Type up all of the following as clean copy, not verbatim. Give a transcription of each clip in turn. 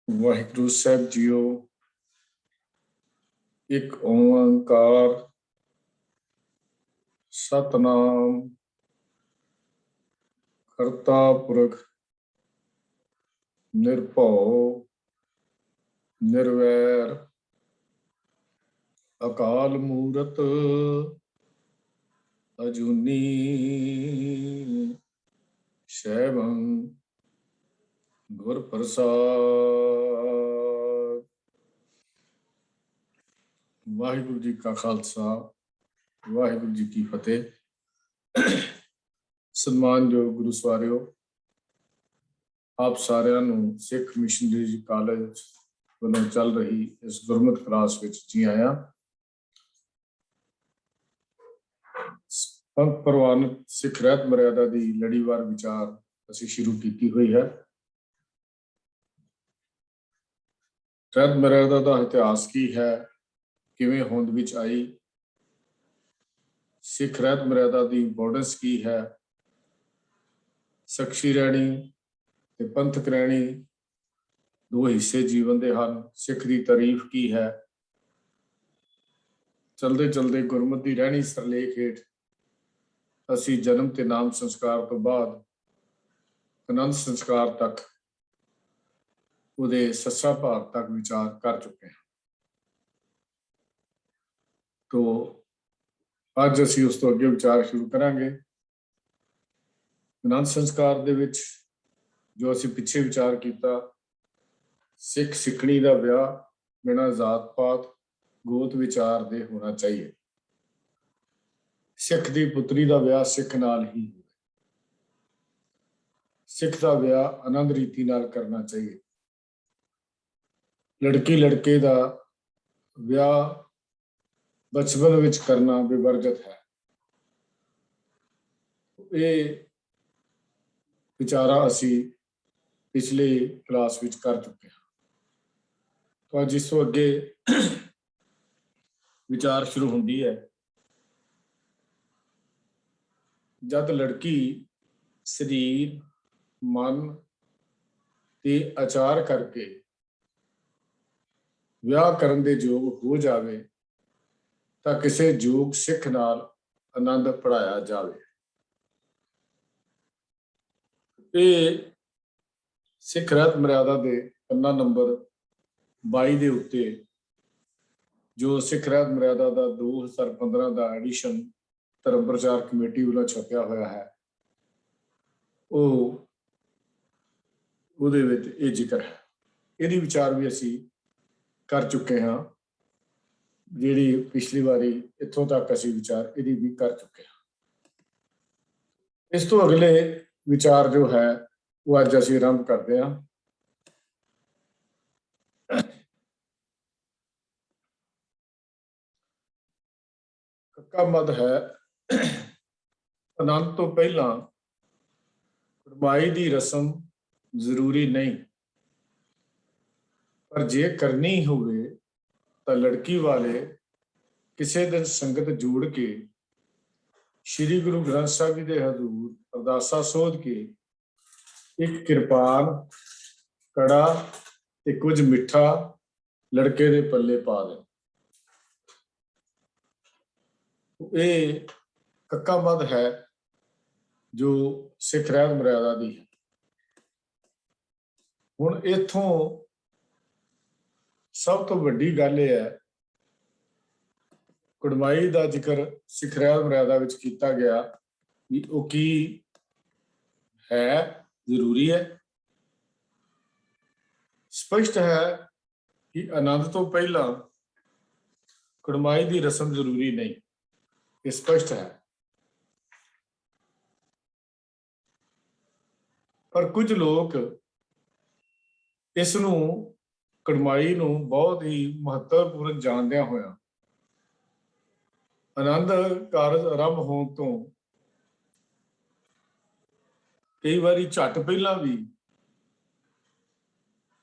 ਵਾਹਿਗੁਰੂ ਸਾਹਿਬ JIO. ਇੱਕ ਓੰਕਾਰ ਸਤਨਾਮ ਕਰਤਾ ਪੁਰਖ ਨਿਰਭਉ ਨਿਰਵੈਰ ਅਕਾਲ ਮੂਰਤ ਅਜੂਨੀ ਸੈਭੰ ਗੁਰ ਪ੍ਰਸਾਦ। ਵਾਹਿਗੁਰੂ ਜੀ ਕਾ ਖਾਲਸਾ, ਵਾਹਿਗੁਰੂ ਜੀ ਕੀ ਫਤਿਹ। ਸਨਮਾਨਯੋਗ ਗੁਰੂ ਸਵਾਰਿਓ, ਆਪ ਸਾਰਿਆਂ ਨੂੰ ਸਿੱਖ ਮਿਸ਼ਨਰੀ ਕਾਲਜ ਵੱਲੋਂ ਚੱਲ ਰਹੀ ਇਸ ਗੁਰਮਤਿ ਕਲਾਸ ਵਿੱਚ ਜੀ ਆਇਆਂ। ਪੰਥ ਪ੍ਰਵਾਨਿਤ ਸਿੱਖ ਰਹਿਤ ਮਰਿਆਦਾ ਦੀ ਲੜੀਵਾਰ ਵਿਚਾਰ ਅਸੀਂ ਸ਼ੁਰੂ ਕੀਤੀ ਹੋਈ ਹੈ। ਰਹਿਤ ਮਰਿਆਦਾ ਦਾ ਇਤਿਹਾਸ ਕੀ ਹੈ, ਕਿਵੇਂ ਹੋਂਦ ਵਿੱਚ ਆਈ, ਸਿੱਖ ਰਹਿਤ ਮਰਿਆਦਾ ਦੀ ਇੰਪੋਰਟੈਂਸ ਕੀ ਹੈ, ਸਖਸ਼ੀ ਰਹਿਣੀ ਤੇ ਪੰਥਕ ਰਹਿਣੀ ਦੋ ਹਿੱਸੇ ਜੀਵਨ ਦੇ ਹਨ, ਸਿੱਖ ਦੀ ਤਾਰੀਫ ਕੀ ਹੈ। ਚਲਦੇ ਚਲਦੇ ਗੁਰਮਤਿ ਦੀ ਰਹਿਣੀ ਸਰਲੇਖ ਹੇਠ ਅਸੀਂ ਜਨਮ ਤੇ ਨਾਮ ਸੰਸਕਾਰ ਤੋਂ ਬਾਅਦ ਆਨੰਦ ਸੰਸਕਾਰ ਤੱਕ ਉਹਦੇ ਸੱਸਾ ਭਾਗ ਤੱਕ ਵਿਚਾਰ ਕਰ ਚੁੱਕੇ ਹਾਂ। ਤੋ ਅੱਜ ਅਸੀਂ ਉਸ ਤੋਂ ਅੱਗੇ ਵਿਚਾਰ ਸ਼ੁਰੂ ਕਰਾਂਗੇ। ਆਨੰਦ ਸੰਸਕਾਰ ਦੇ ਵਿੱਚ ਜੋ ਅਸੀਂ ਪਿੱਛੇ ਵਿਚਾਰ ਕੀਤਾ, ਸਿੱਖ ਸਿੱਖਣੀ ਦਾ ਵਿਆਹ ਬਿਨਾਂ ਜਾਤ ਪਾਤ ਗੋਤ ਵਿਚਾਰ ਦੇ ਹੋਣਾ ਚਾਹੀਏ। ਸਿੱਖ ਦੀ ਪੁੱਤਰੀ ਦਾ ਵਿਆਹ ਸਿੱਖ ਨਾਲ ਹੀ ਹੋਵੇ। ਸਿੱਖ ਦਾ ਵਿਆਹ ਆਨੰਦ ਰੀਤੀ ਨਾਲ ਕਰਨਾ ਚਾਹੀਏ। ਲੜਕੀ ਲੜਕੇ ਦਾ ਵਿਆਹ ਬਚਪਨ ਵਿੱਚ ਕਰਨਾ ਵਿਵਰਜਿਤ ਹੈ। ਇਹ ਵਿਚਾਰਾ ਅਸੀਂ ਪਿਛਲੇ ਕਲਾਸ ਵਿੱਚ ਕਰ ਚੁੱਕੇ ਹਾਂ। ਤਾਂ ਅੱਜ ਇਸ ਤੋਂ ਅੱਗੇ ਵਿਚਾਰ ਸ਼ੁਰੂ ਹੁੰਦੀ ਹੈ। ਜਦ ਲੜਕੀ ਸਰੀਰ ਮਨ ਤੇ ਆਚਾਰ ਕਰਕੇ ਵਿਆਹ ਕਰਨ ਦੇ ਯੋਗ ਹੋ ਜਾਵੇ ਤਾਂ ਕਿਸੇ ਯੋਗ ਸਿੱਖ ਨਾਲ ਆਨੰਦ ਪੜ੍ਹਾਇਆ ਜਾਵੇ। ਇਹ ਸਿੱਖ ਰਹਿਤ ਮਰਿਆਦਾ ਦੇ ਪੰਨਾ ਨੰਬਰ 22 ਦੇ ਉੱਤੇ ਜੋ ਸਿੱਖ ਰਹਿਤ ਮਰਿਆਦਾ ਦਾ 2015 ਦਾ ਐਡੀਸ਼ਨ ਧਰਮ ਪ੍ਰਚਾਰ ਕਮੇਟੀ ਵੱਲੋਂ ਛਪਿਆ ਹੋਇਆ ਹੈ, ਉਹਦੇ ਵਿੱਚ ਇਹ ਜ਼ਿਕਰ ਹੈ। ਇਹਦੀ ਵਿਚਾਰ ਵੀ ਅਸੀਂ ਕਰ ਚੁੱਕੇ ਹਾਂ। ਜਿਹੜੀ ਪਿਛਲੀ ਵਾਰੀ ਇੱਥੋਂ ਤੱਕ ਅਸੀਂ ਵਿਚਾਰ ਇਹਦੀ ਵੀ ਕਰ ਚੁੱਕੇ ਹਾਂ। ਇਸ ਤੋਂ ਅਗਲੇ ਵਿਚਾਰ ਜੋ ਹੈ ਉਹ ਅੱਜ ਅਸੀਂ ਆਰੰਭ ਕਰਦੇ ਹਾਂ। ਕੱਕਾ ਮੱਧ ਹੈ। ਆਨੰਦ ਤੋਂ ਪਹਿਲਾਂ ਕੁੜਮਾਈ ਦੀ ਰਸਮ ਜ਼ਰੂਰੀ ਨਹੀਂ, ਪਰ ਜੇ ਕਰਨੀ ਹੋਵੇ ਤਾਂ ਲੜਕੀ ਵਾਲੇ ਕਿਸੇ ਦਿਨ ਸੰਗਤ ਜੋੜ ਕੇ ਸ਼੍ਰੀ ਗੁਰੂ ਗ੍ਰੰਥ ਸਾਹਿਬ ਜੀ ਦੇ ਹਜ਼ੂਰ ਅਰਦਾਸਾ ਸੋਧ ਕੇ ਇੱਕ ਕਿਰਪਾਨ, ਕੜਾ ਤੇ ਕੁਝ ਮਿੱਠਾ ਲੜਕੇ ਦੇ ਪੱਲੇ ਪਾ ਦੇ। ਇਹ ਕੱਕਾ ਮੱਧ ਹੈ ਜੋ ਸਿੱਖ ਰਹਿਤ ਮਰਿਆਦਾ ਦੀ ਹੈ। ਹੁਣ ਇੱਥੋਂ ਸਭ ਤੋਂ ਵੱਡੀ ਗੱਲ ਇਹ ਹੈ, ਕੁੜਮਾਈ ਦਾ ਜ਼ਿਕਰ ਸਿੱਖ ਰਹਿਤ ਮਰਿਆਦਾ ਵਿੱਚ ਕੀਤਾ ਗਿਆ ਵੀ ਉਹ ਕੀ ਹੈ, ਜ਼ਰੂਰੀ ਹੈ। ਸਪਸ਼ਟ ਹੈ ਕਿ ਆਨੰਦ ਤੋਂ ਪਹਿਲਾਂ ਕੁੜਮਾਈ ਦੀ ਰਸਮ ਜ਼ਰੂਰੀ ਨਹੀਂ, ਇਹ ਸਪਸ਼ਟ ਹੈ। ਪਰ ਕੁਝ ਲੋਕ ਇਸ ਨੂੰ ਕੁੜਮਾਈ ਨੂੰ ਬਹੁਤ ਹੀ ਮਹੱਤਵਪੂਰਨ ਜਾਣਦਿਆਂ ਹੋਇਆ ਆਨੰਦ ਕਾਰਜ ਆਰੰਭ ਹੋਣ ਤੋਂ ਕਈ ਵਾਰੀ ਝੱਟ ਪਹਿਲਾਂ ਵੀ,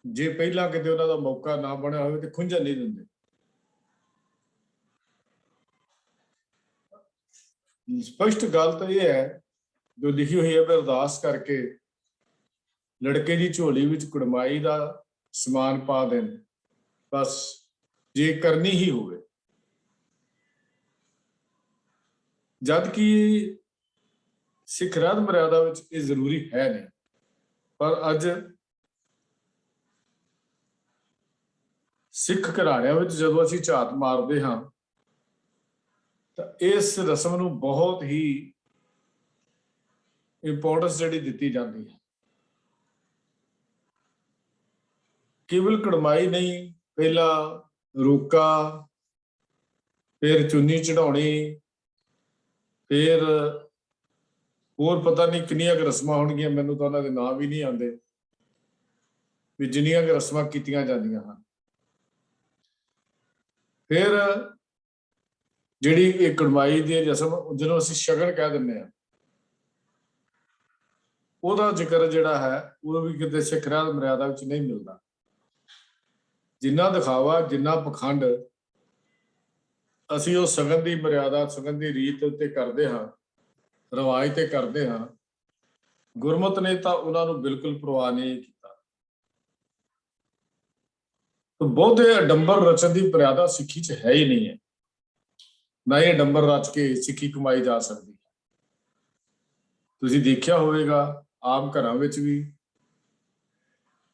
ਜੇ ਪਹਿਲਾਂ ਕਿਤੇ ਉਹਨਾਂ ਦਾ ਮੌਕਾ ਨਾ ਬਣਿਆ ਹੋਵੇ ਤੇ ਖੁੰਝਣ ਨਹੀਂ ਦਿੰਦੇ। ਸਪਸ਼ਟ ਗੱਲ ਤਾਂ ਇਹ ਹੈ ਜੋ ਲਿਖੀ ਹੋਈ ਹੈ ਵੀ ਅਰਦਾਸ ਕਰਕੇ ਲੜਕੇ ਦੀ ਝੋਲੀ ਵਿੱਚ ਕੁੜਮਾਈ ਦਾ ਸਮਾਨ ਪਾ ਦੇਣ, ਬਸ ਜੇ ਕਰਨੀ ਹੀ ਹੋਵੇ। ਜਦ ਕਿ ਸਿੱਖ ਰਹਿਤ ਮਰਿਆਦਾ ਵਿੱਚ ਇਹ ਜ਼ਰੂਰੀ ਹੈ ਨਹੀਂ, ਪਰ ਅੱਜ ਸਿੱਖ ਘਰਾਣਿਆਂ ਵਿੱਚ ਜਦੋਂ ਅਸੀਂ ਝਾਤ ਮਾਰਦੇ ਹਾਂ ਤਾਂ ਇਸ ਰਸਮ ਨੂੰ ਬਹੁਤ ਹੀ ਇੰਪੋਰਟੈਂਸ ਜਿਹੜੀ ਦਿੱਤੀ ਜਾਂਦੀ ਹੈ। ਕੇਵਲ ਕੜਮਾਈ ਨਹੀਂ, ਪਹਿਲਾਂ ਰੋਕਾ, ਫਿਰ ਚੁੰਨੀ ਚੜਾਉਣੀ, ਫਿਰ ਹੋਰ ਪਤਾ ਨਹੀਂ ਕਿੰਨੀਆਂ ਕੁ ਰਸਮਾਂ ਹੋਣਗੀਆਂ, ਮੈਨੂੰ ਤਾਂ ਉਹਨਾਂ ਦੇ ਨਾਂ ਵੀ ਨਹੀਂ ਆਉਂਦੇ, ਵੀ ਜਿੰਨੀਆਂ ਕੁ ਰਸਮਾਂ ਕੀਤੀਆਂ ਜਾਂਦੀਆਂ ਹਨ। ਫਿਰ ਜਿਹੜੀ ਇਹ ਕੜਮਾਈ ਦੀ ਰਸਮ, ਜਿਹਨੂੰ ਅਸੀਂ ਸ਼ਗਨ ਕਹਿ ਦਿੰਦੇ ਹਾਂ, ਉਹਦਾ ਜ਼ਿਕਰ ਜਿਹੜਾ ਹੈ ਉਹ ਵੀ ਕਿਤੇ ਸਿੱਖ ਰਹਿਤ ਮਰਿਆਦਾ ਵਿੱਚ ਨਹੀਂ ਮਿਲਦਾ। ਜਿੰਨਾ ਦਿਖਾਵਾ, ਜਿੰਨਾ ਪਖੰਡ ਅਸੀਂ ਉਹ ਸਗਨ ਦੀ ਮਰਿਆਦਾ, ਸਗਨ ਦੀ ਰੀਤ ਉੱਤੇ ਕਰਦੇ ਹਾਂ, ਰਿਵਾਜ ਤੇ ਕਰਦੇ ਹਾਂ, ਗੁਰਮਤ ਨੇ ਤਾਂ ਉਹਨਾਂ ਨੂੰ ਬਿਲਕੁਲ ਪਰਵਾਹ ਨਹੀਂ ਕੀਤਾ। ਬਹੁਤੇ ਅਡੰਬਰ ਰਚਨ ਦੀ ਮਰਿਆਦਾ ਸਿੱਖੀ 'ਚ ਹੈ ਹੀ ਨਹੀਂ ਹੈ, ਨਾ ਇਹ ਅਡੰਬਰ ਰਚ ਕੇ ਸਿੱਖੀ ਕਮਾਈ ਜਾ ਸਕਦੀ। ਤੁਸੀਂ ਦੇਖਿਆ ਹੋਵੇਗਾ ਆਮ ਘਰਾਂ ਵਿੱਚ ਵੀ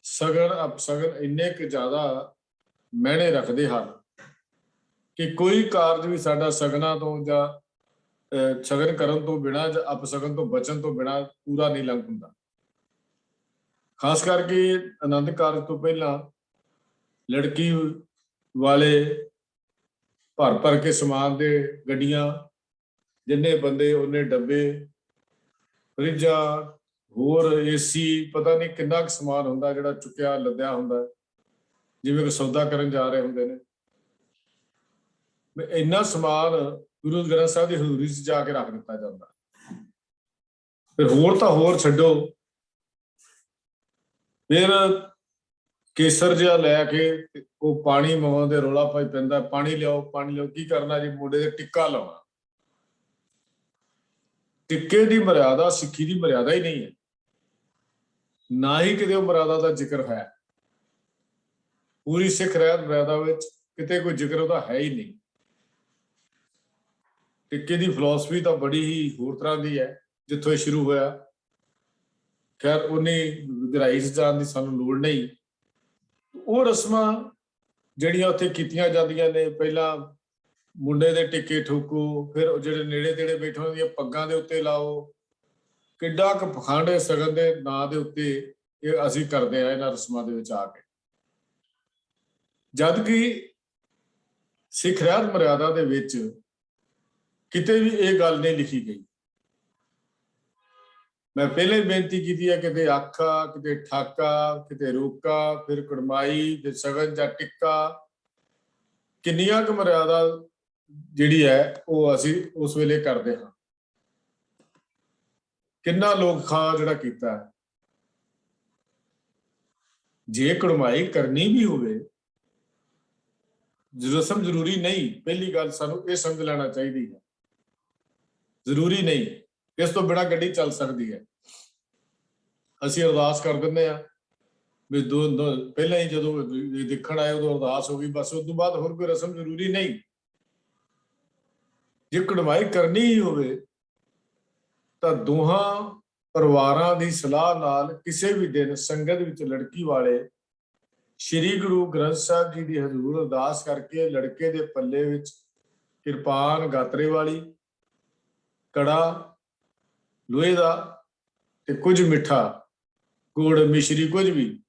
ਸਗਨ ਅਪਸਗਨ ਇੰਨੇ ਕੁ ਜ਼ਿਆਦਾ ਮਹਿਣੇ ਰੱਖਦੇ ਹਨ ਕਿ ਕੋਈ ਕਾਰਜ ਵੀ ਸਾਡਾ ਸਗਨਾਂ ਤੋਂ ਜਾਂ ਸਗਨ ਕਰਨ ਤੋਂ ਬਿਨਾਂ ਜਾਂ ਅਪਸਗਨ ਤੋਂ ਬਚਣ ਤੋਂ ਬਿਨਾਂ ਪੂਰਾ ਨਹੀਂ ਲੰਘ ਹੁੰਦਾ। ਖਾਸ ਕਰਕੇ ਆਨੰਦ ਕਾਰਜ ਤੋਂ ਪਹਿਲਾਂ ਲੜਕੀ ਵਾਲੇ ਭਰ ਭਰ ਕੇ ਸਮਾਨ ਦੇ ਗੱਡੀਆਂ, ਜਿੰਨੇ ਬੰਦੇ ਉਹਨੇ ਡੱਬੇ, ਫਰਿੱਜਾਂ, ਹੋਰ ਏਸੀ, ਪਤਾ ਨਹੀਂ ਕਿੰਨਾ ਕੁ ਸਮਾਨ ਹੁੰਦਾ ਜਿਹੜਾ ਚੁੱਕਿਆ ਲੱਦਿਆ ਹੁੰਦਾ, ਜਿਵੇਂ ਕਿ ਸੌਦਾ ਕਰਨ ਜਾ ਰਹੇ ਹੁੰਦੇ ਨੇ। ਇੰਨਾ ਸਮਾਨ ਗੁਰੂ ਗ੍ਰੰਥ ਸਾਹਿਬ ਦੀ ਹਜ਼ੂਰੀ 'ਚ ਜਾ ਕੇ ਰੱਖ ਦਿੱਤਾ ਜਾਂਦਾ। ਫਿਰ ਹੋਰ ਤਾਂ ਹੋਰ ਛੱਡੋ, ਫਿਰ ਕੇਸਰ ਜਿਹਾ ਲੈ ਕੇ ਉਹ ਪਾਣੀ ਮੰਗਵਾਉਂਦੇ, ਰੌਲਾ ਪਾਈ ਪੈਂਦਾ, ਪਾਣੀ ਲਿਆਓ, ਪਾਣੀ ਲਿਆਓ। ਕੀ ਕਰਨਾ ਜੀ? ਮੋਢੇ ਤੇ ਟਿੱਕਾ ਲਾਉਣਾ। ਟਿੱਕੇ ਦੀ ਮਰਿਆਦਾ ਸਿੱਖੀ ਦੀ ਮਰਿਆਦਾ ਹੀ ਨਹੀਂ ਹੈ, ਨਾ ਹੀ ਕਿਤੇ ਉਹ ਮਰਿਆਦਾ ਦਾ ਜ਼ਿਕਰ ਹੈ। ਪੂਰੀ ਸਿੱਖ ਰਹਿਤ ਮਰਿਆਦਾ ਵਿੱਚ ਕਿਤੇ ਕੋਈ ਜ਼ਿਕਰ ਉਹਦਾ ਹੈ ਹੀ ਨਹੀਂ। ਟਿੱਕੇ ਦੀ ਫਿਲਾਸਫੀ ਤਾਂ ਬੜੀ ਹੀ ਹੋਰ ਤਰ੍ਹਾਂ ਦੀ ਹੈ, ਜਿੱਥੋਂ ਇਹ ਸ਼ੁਰੂ ਹੋਇਆ। ਖੈਰ ਉਹਨੇ ਗਹਿਰਾਈ 'ਚ ਜਾਣ ਦੀ ਸਾਨੂੰ ਲੋੜ ਨਹੀਂ। ਉਹ ਰਸਮਾਂ ਜਿਹੜੀਆਂ ਉੱਥੇ ਕੀਤੀਆਂ ਜਾਂਦੀਆਂ ਨੇ, ਪਹਿਲਾਂ ਮੁੰਡੇ ਦੇ ਟਿੱਕੇ ਠੋਕੋ, ਫਿਰ ਜਿਹੜੇ ਨੇੜੇ ਤੇੜੇ ਬੈਠੇ ਹੁੰਦੀਆਂ ਪੱਗਾਂ ਦੇ ਉੱਤੇ ਲਾਓ। ਕਿੱਡਾ ਕੁ ਪਖੰਡ ਸਗਨ ਦੇ ਨਾਂ ਦੇ ਉੱਤੇ ਇਹ ਅਸੀਂ ਕਰਦੇ ਆ ਇਹਨਾਂ ਰਸਮਾਂ ਦੇ ਵਿੱਚ ਆ ਕੇ। ਜਦ ਕਿ ਸਿੱਖ ਰਹਿਤ ਮਰਿਆਦਾ ਦੇ ਵਿੱਚ ਕਿਤੇ ਵੀ ਇਹ ਗੱਲ ਨਹੀਂ ਲਿਖੀ ਗਈ। ਮੈਂ ਪਹਿਲਾਂ ਹੀ ਬੇਨਤੀ ਕੀਤੀ ਹੈ, ਕਿਤੇ ਆਖਾ, ਕਿਤੇ ਠਾਕਾ, ਕਿਤੇ ਰੋਕਾ, ਫਿਰ ਕੜਮਾਈ, ਤੇ ਸਗਨ ਜਾਂ ਟਿੱਕਾ। ਕਿੰਨੀਆਂ ਕੁ ਮਰਿਆਦਾ ਜਿਹੜੀ ਹੈ ਉਹ ਅਸੀਂ ਉਸ ਵੇਲੇ ਕਰਦੇ ਹਾਂ। ਕਿੰਨਾ ਲੋਕ ਖਾਂ ਜਿਹੜਾ ਕੀਤਾ। ਜੇ ਕੜਮਾਈ ਕਰਨੀ ਵੀ ਹੋਵੇ, ਰਸਮ ਜ਼ਰੂਰੀ ਨਹੀਂ। ਪਹਿਲੀ ਗੱਲ ਸਾਨੂੰ ਇਹ ਸਮਝ ਲੈਣਾ ਚਾਹੀਦੀ ਹੈ, ਜ਼ਰੂਰੀ ਨਹੀਂ। ਇਸ ਤੋਂ ਬਿਨਾਂ ਗੱਡੀ ਚੱਲ ਸਕਦੀ ਹੈ। ਅਸੀਂ ਅਰਦਾਸ ਕਰ ਦਿੰਦੇ ਹਾਂ ਵੀ ਪਹਿਲਾਂ ਹੀ ਜਦੋਂ ਦੇਖਣ ਆਏ ਉਦੋਂ ਅਰਦਾਸ ਹੋ ਗਈ, ਬਸ। ਉਸ ਤੋਂ ਬਾਅਦ ਹੋਰ ਕੋਈ ਰਸਮ ਜ਼ਰੂਰੀ ਨਹੀਂ। ਜੇ ਕੜਮਾਈ ਕਰਨੀ ਹੀ ਹੋਵੇ ਤਾਂ ਦੋਹਾਂ ਪਰਿਵਾਰਾਂ ਦੀ ਸਲਾਹ ਨਾਲ ਕਿਸੇ ਵੀ ਦਿਨ ਸੰਗਤ ਵਿੱਚ ਲੜਕੀ ਵਾਲੇ ਸ਼੍ਰੀ ਗੁਰੂ ਗ੍ਰੰਥ ਸਾਹਿਬ ਜੀ ਦੀ ਹਜ਼ੂਰ ਅਰਦਾਸ ਕਰਕੇ ਲੜਕੇ ਦੇ ਪੱਲੇ ਵਿੱਚ ਕਿਰਪਾਨ ਗਾਤਰੇ ਵਾਲੀ, ਕੜਾ ਲੋਹੇ ਦਾ, ਤੇ ਕੁਝ ਮਿੱਠਾ, ਗੁੜ, ਮਿਸ਼ਰੀ, ਕੁਝ ਵੀ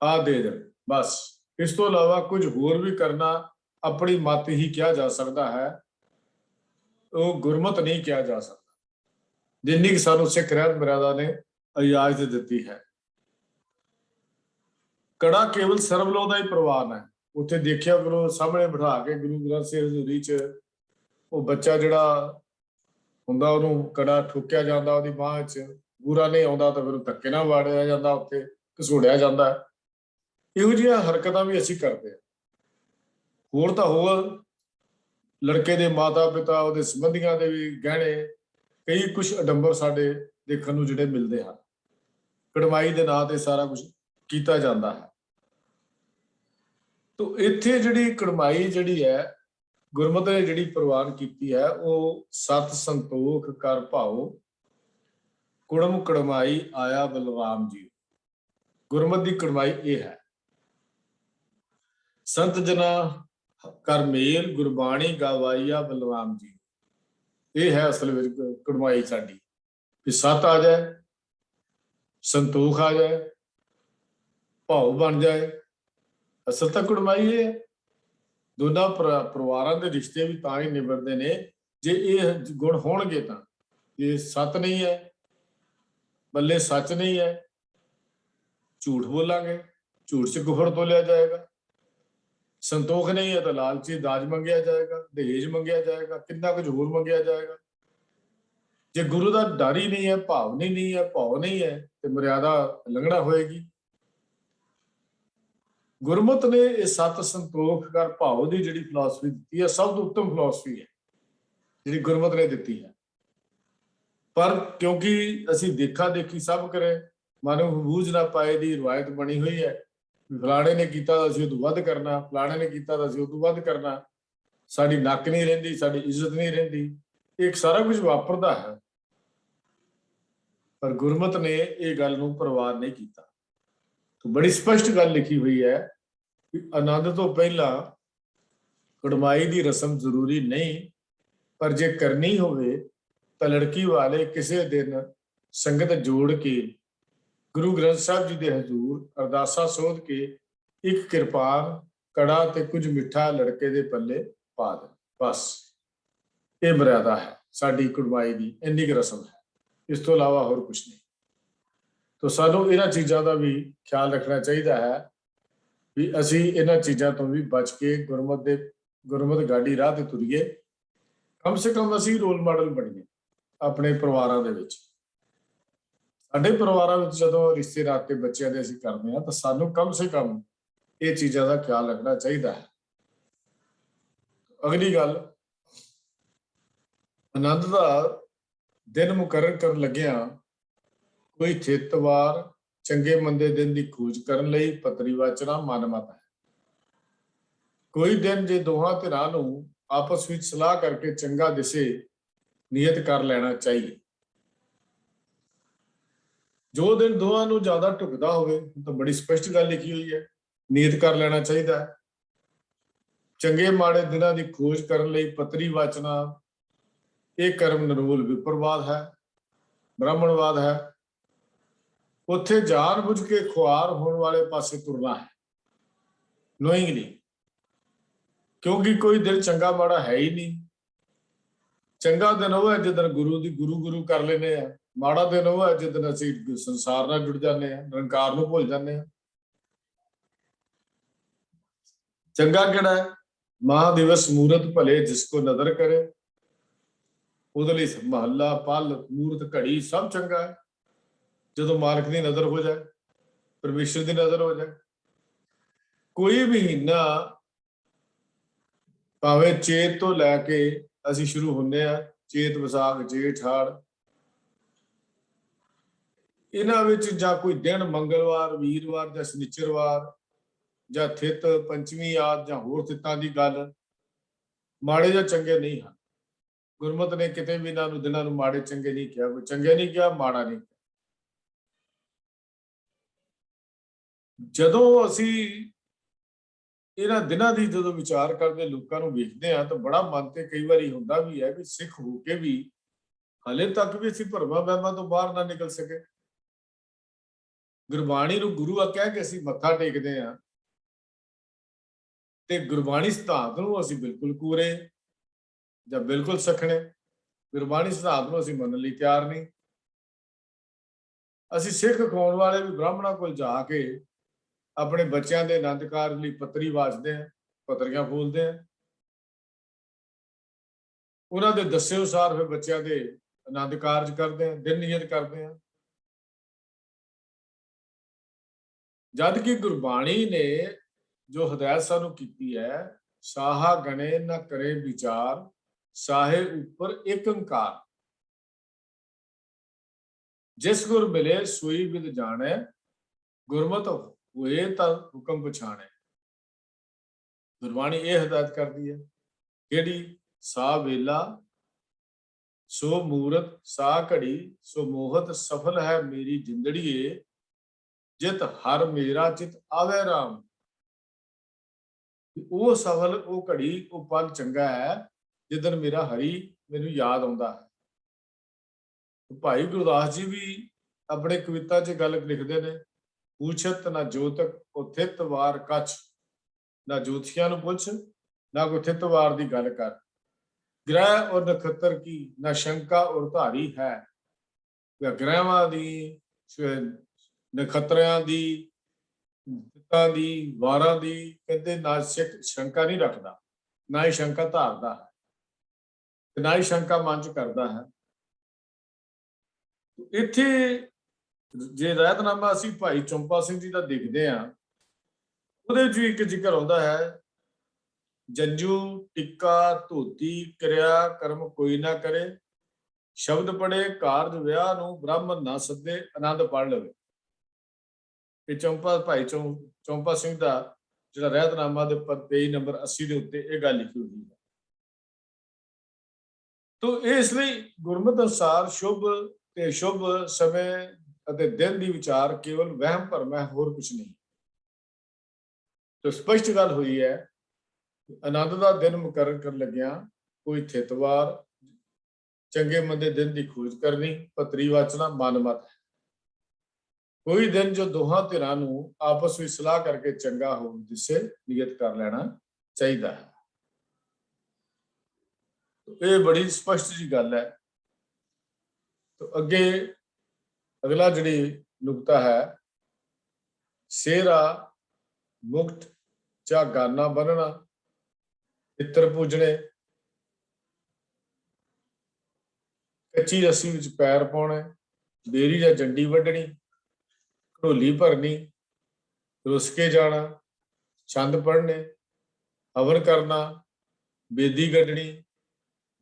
ਆ ਦੇ ਦੇਣ, ਬਸ। ਇਸ ਤੋਂ ਇਲਾਵਾ ਕੁਝ ਹੋਰ ਵੀ ਕਰਨਾ ਆਪਣੀ ਮੱਤ ਹੀ ਕਿਹਾ ਜਾ ਸਕਦਾ ਹੈ, ਉਹ ਗੁਰਮਤ ਨਹੀਂ ਕਿਹਾ ਜਾ ਸਕਦਾ, ਜਿੰਨੀ ਕਿ ਸਾਨੂੰ ਸਿੱਖ ਰਹਿਤ ਮਰਿਆਦਾ ਨੇ ਇਜਾਜ਼ਤ ਦਿੱਤੀ ਹੈ। ਕੜਾ ਕੇਵਲ ਸਰਬਲੋਹ ਦਾ ਹੀ ਪ੍ਰਵਾਨ ਹੈ। ਉੱਥੇ ਦੇਖਿਆ ਕਰੋ, ਸਾਹਮਣੇ ਬਿਠਾ ਕੇ ਗੁਰੂ ਗ੍ਰੰਥ ਸਾਹਿਬ ਹਜ਼ੂਰੀ 'ਚ ਉਹ ਬੱਚਾ ਜਿਹੜਾ ਹੁੰਦਾ ਉਹਨੂੰ ਕੜਾ ਠੋਕਿਆ ਜਾਂਦਾ ਉਹਦੀ ਬਾਂਹ 'ਚ। ਪੂਰਾ ਨਹੀਂ ਆਉਂਦਾ ਤਾਂ ਫਿਰ ਧੱਕੇ ਨਾਲ ਵਾੜਿਆ ਜਾਂਦਾ, ਉੱਥੇ ਘਸੋੜਿਆ ਜਾਂਦਾ। ਇਹੋ ਜਿਹੀਆਂ ਹਰਕਤਾਂ ਵੀ ਅਸੀਂ ਕਰਦੇ ਹਾਂ। ਹੋਰ ਤਾਂ ਹੋਰ ਲੜਕੇ ਦੇ ਮਾਤਾ ਪਿਤਾ, ਉਹਦੇ ਸੰਬੰਧੀਆਂ ਦੇ ਵੀ ਗਹਿਣੇ, ਕਈ ਕੁਛ ਅਡੰਬਰ ਸਾਡੇ ਦੇਖਣ ਨੂੰ ਜਿਹੜੇ ਮਿਲਦੇ ਹਨ। ਕੜਮਾਈ ਦੇ ਨਾਂ ਤੇ ਸਾਰਾ ਕੁਝ ਕੀਤਾ ਜਾਂਦਾ ਹੈ। तो इत्थे जिहड़ी कड़माई जिहड़ी है गुरमत ने जिहड़ी प्रवान कीती है वो सत संतोख कर भाओ कुड़म कड़माई आया बलराम जी। गुरमत की कड़माई ये है संत जना कर मेल गुरबाणी गवाईया बलराम जी। ये है असल में कड़माई साडी कि सत आ जाए, संतोख आ जाए, भाव बन जाए। असल तो कड़माई ये है दोनों परिवारों के रिश्ते भी तां ही निभरते ने जे ये गुण होणगे तां। ये सत नहीं है, बल्ले सच नहीं है, झूठ बोलांगे, झूठ से गुफड़ तोलिया जाएगा। संतोख नहीं है तो लालची दाज मंगिया जाएगा, दहेज मंगिया जाएगा, कितना कुछ होर मंगिया जाएगा। जे गुरु का डर ही नहीं है, भावनी नहीं है, भाव नहीं है तो मर्यादा लंघना होएगी। गुरमत ने यह सत संतोख कर भाव की जिहड़ी फिलॉसफी दी है सब तो उत्तम फिलॉसफी है जिहड़ी गुरमत ने दी है। पर क्योंकि असी देखा देखी सब करें मानो बूझ ना पाए दी रिवायत बनी हुई है, फलाणे ने कीता असीं उदों वध करना, फलाणे ने कीता असीं उदों वध करना, साडी नक नहीं रहिंदी, साडी इज्जत नहीं रहिंदी, एक सारा कुछ वापरदा है। पर गुरमत ने यह गल नूं परवान नहीं कीता। तो बड़ी स्पष्ट गल लिखी हुई है कि आनंद तो पहला कड़माई की रस्म जरूरी नहीं, पर जे करनी होवे तो लड़की वाले किसी दिन संगत जोड़ के गुरु ग्रंथ साहब जी के हजूर अरदासा सोध के एक किरपान कड़ा ते कुछ मिठा लड़के दे पल्ले पा दे। बस ये मर्यादा है साडी कड़माई की, इन्नी की रस्म है, इस तो इलावा होर कुछ नहीं। तो सानू इन्हां चीज़ों का भी ख्याल रखना चाहिए है भी असी इन्हां चीज़ों तो भी बच के गुरमत गाड़ी राह ते तुरीए। कम से कम असी रोल मॉडल बनीए अपने परिवारों के विच। साडे परिवारों में जदों रिश्ते नाते बच्चों के असीं करते हैं तो सानू कम से कम ये चीज़ों का ख्याल रखना चाहिए है। अगली गल आनंद का दिन मुकर्रर कर लग्या कोई थितवार चंगे मंदे दिन की खोज करन लई पतरी वाचना मनमत है। कोई दिन जे दोहां धिरां नूं आपस विच सलाह करके चंगा दिसे नियत कर लेना चाहिए। जो दिन दोहां नूं ज्यादा ढुकदा होवे तो बड़ी स्पष्ट गल लिखी हुई है, नियत कर लेना चाहिए है। चंगे माड़े दिनां दी खोज करन लई पतरी वाचना ये कर्म निरोल विप्रवाद है, ब्राह्मणवाद है। उत्थे जान बुझ के खुआर होने वाले पासे तुरना है नोइंगली, क्योंकि कोई दिन चंगा माड़ा है ही नहीं। चंगा दिन वो है जिदन गुरु दी गुरु गुरु कर लेने हैं, माड़ा दिन वो है जिदन असीं संसार नाल जुड़ जाने हैं, निरंकार नूं भुल जाने हैं। चंगा किहड़ा है? महादिवस मूरत भले जिसको नदर करे, ਉਹਦੇ ਲਈ महला पल मूरत घड़ी सब चंगा है जो मालिक की नजर हो जाए, परमेश्वर की नजर हो जाए। कोई महीना भावे चेत तो लैके असीं शुरू होंगे आ, चेत विसाख जेठ हाड़, इन्हां विच जां कोई दिन मंगलवार वीरवार जां शनिचरवार जां थित पंचमी आदि जां होर थित्तां दी गल माड़े जां चंगे नहीं हैं। गुरमत ने किते भी इन्हां दिनां नूं माड़े चंगे नहीं किया, कोई चंगे नहीं किया, माड़ा नहीं किया। जदों असीं इन्हां दिनां दी जदों विचार करते लोगों नूं वेखदे आ तो बड़ा मन ते कई बारी हुंदा भी है कि सिख होके भी हले तक भी असीं भरमां वहमां तो बाहर ना निकल सके। गुरबाणी नूं गुरु कह के असीं मत्था टेकदे आ ते गुरबाणी सिद्धांत नूं असीं बिल्कुल कूरे जां बिल्कुल सखणे, गुरबाणी सिद्धांत नूं असीं मनण लई तैयार नहीं। असीं सिख खाउण वाले भी ब्राह्मणां कोल जा के अपने बच्चों के आनंद कारज लई पतरी वाचते हैं, पतरियां फूलते हैं, उन्होंने दस्से अनुसार फिर बच्चों के आनंद कारज करते हैं, दिन नियत करते हैं। जद कि गुरबाणी ने जो हदायत सानू की है, साहा गणे न करे विचार साहे ऊपर एक अंकार, जिस गुर मिले सोई विद जाने गुरमत ਹੋਏ ਤਾਂ ਹੁਕਮ ਪਛਾਣੇ। ਗੁਰਬਾਣੀ ਇਹ ਹਦਾਇਤ ਕਰਦੀ ਹੈ, ਕਿਹੜੀ? ਸਾ ਵੇਲਾ ਸੋ ਮੂਰਤ ਸਾ ਘੜੀ ਸੋ ਮੋਹਤ ਸਫਲ ਹੈ ਮੇਰੀ ਜਿੰਦੜੀਏ, ਜਿਤ ਹਰ ਮੇਰਾ ਚਿਤ ਆਵੇ ਰਾਮ। ਉਹ ਸਫਲ, ਉਹ ਘੜੀ, ਉਹ ਪਲ ਚੰਗਾ ਹੈ ਜਿੱਦਣ ਮੇਰਾ ਹਰੀ ਮੈਨੂੰ ਯਾਦ ਆਉਂਦਾ ਹੈ। ਭਾਈ ਗੁਰਦਾਸ ਜੀ ਵੀ ਆਪਣੇ ਕਵਿਤਾ 'ਚ ਗੱਲ ਲਿਖਦੇ ਨੇ, ਪੁੱਛਤ ਨਾ ਜੋਤਕ ਉਥਿਤ ਵਾਰ ਕੱਛ, ਨਾ ਜੋਤਸ਼ੀਆਂ ਨੂੰ ਪੁੱਛ ਨਾ ਕੋਈ ਥਿਤ ਵਾਰ ਦੀ ਗੱਲ ਕਰ। ਗ੍ਰਹਿ ਔਰ ਨਖੱਤਰ ਕੀ ਨਾ ਸ਼ੰਕਾ ਔਰ ਧਾਰੀ ਹੈ। ਗ੍ਰਹਿਵਾਂ ਦੀ, ਨਖੱਤਰਿਆਂ ਦੀ, ਤਿੱਤਾਂ ਦੀ, ਵਾਰਾਂ ਦੀ ਕਹਿੰਦੇ ਨਾ ਸ਼ੰਕਾ ਨਹੀਂ ਰੱਖਦਾ, ਨਾ ਹੀ ਸ਼ੰਕਾ ਧਾਰਦਾ ਹੈ, ਤੇ ਨਾ ਹੀ ਸ਼ੰਕਾ ਮਨ ਚ ਕਰਦਾ ਹੈ। ਇੱਥੇ ਜੇ ਰਹਿਤਨਾਮਾ ਅਸੀਂ ਭਾਈ ਚੰਪਾ ਸਿੰਘ ਜੀ ਦਾ ਦੇਖਦੇ ਹਾਂ, ਉਹਦੇ ਵਿੱਚ ਇੱਕ ਜ਼ਿਕਰ ਆਉਂਦਾ ਹੈ, ਜੰਜੂ ਟਿੱਕਾ ਧੋਤੀ ਕਿਰਿਆ ਕਰਮ ਕੋਈ ਨਾ ਕਰੇ, ਸ਼ਬਦ ਪੜੇ ਕਾਰਜ ਵਿਆਹ ਨੂੰ ਬ੍ਰਾਹਮਣ ਨਾ ਸੱਦੇ ਆਨੰਦ ਪੜ ਲਵੇ। ਇਹ ਭਾਈ ਚੰਪਾ ਸਿੰਘ ਦਾ ਜਿਹੜਾ ਰਹਿਤਨਾਮਾ ਦੇ ਉੱਪਰ ਪੇਜ ਨੰਬਰ 80 ਦੇ ਉੱਤੇ ਇਹ ਗੱਲ ਲਿਖੀ ਹੋਈ ਹੈ। ਤੋ ਇਸ ਲਈ ਗੁਰਮਤਿ ਅਨੁਸਾਰ ਸ਼ੁਭ ਤੇ ਸ਼ੁਭ ਸਮੇਂ ਅਤੇ ਦਿਨ ਦੀ ਵਿਚਾਰ ਕੇਵਲ ਵਹਿਮ ਭਰਮ ਹੈ, ਹੋਰ ਕੁਝ ਨਹੀਂ। ਤੋ ਸਪਸ਼ਟ ਗੱਲ ਹੋਈ ਹੈ, ਆਨੰਦ ਦਾ ਦਿਨ ਮੁਕਰਰ ਕਰਨ ਲੱਗਿਆ ਕੋਈ ਥਿਤਵਾਰ, ਚੰਗੇ ਮੰਦੇ ਦਿਨ ਦੀ ਖੋਜ ਕਰਨੀ, ਪੱਤਰੀ ਵਾਚਣਾ ਮਨਮਤ ਹੈ। ਕੋਈ ਦਿਨ ਜੋ ਦੋਹਾਂ ਧਿਰਾਂ ਨੂੰ ਆਪਸ ਵਿੱਚ ਸਲਾਹ ਕਰਕੇ ਚੰਗਾ ਹੋ ਦਿਸੇ ਨਿਯਤ ਕਰ ਲੈਣਾ ਚਾਹੀਦਾ ਹੈ। ਇਹ ਬੜੀ ਸਪਸ਼ਟ ਜੀ ਗੱਲ ਹੈ। ਤੋ ਅੱਗੇ ਅਗਲਾ ਜਿਹੜੀ ਨੁਕਤਾ ਹੈ, ਸੇਰਾ ਮੁਕਤ ਜਾਂ ਗਾਨਾ ਬੰਨਣਾ, ਪਿੱਤਰ ਪੂਜਣੇ, ਕੱਚੀ ਰੱਸੀ ਵਿੱਚ ਪੈਰ ਪਾਉਣੇ, ਬੇਰੀ ਜਾਂ ਜੰਡੀ ਵੱਢਣੀ, ਢੋਲੀ ਭਰਨੀ, ਰੁੱਸ ਕੇ ਜਾਣਾ, ਛੰਦ ਪੜ੍ਹਨੇ, ਹਵਨ ਕਰਨਾ, ਬੇਦੀ ਕੱਢਣੀ,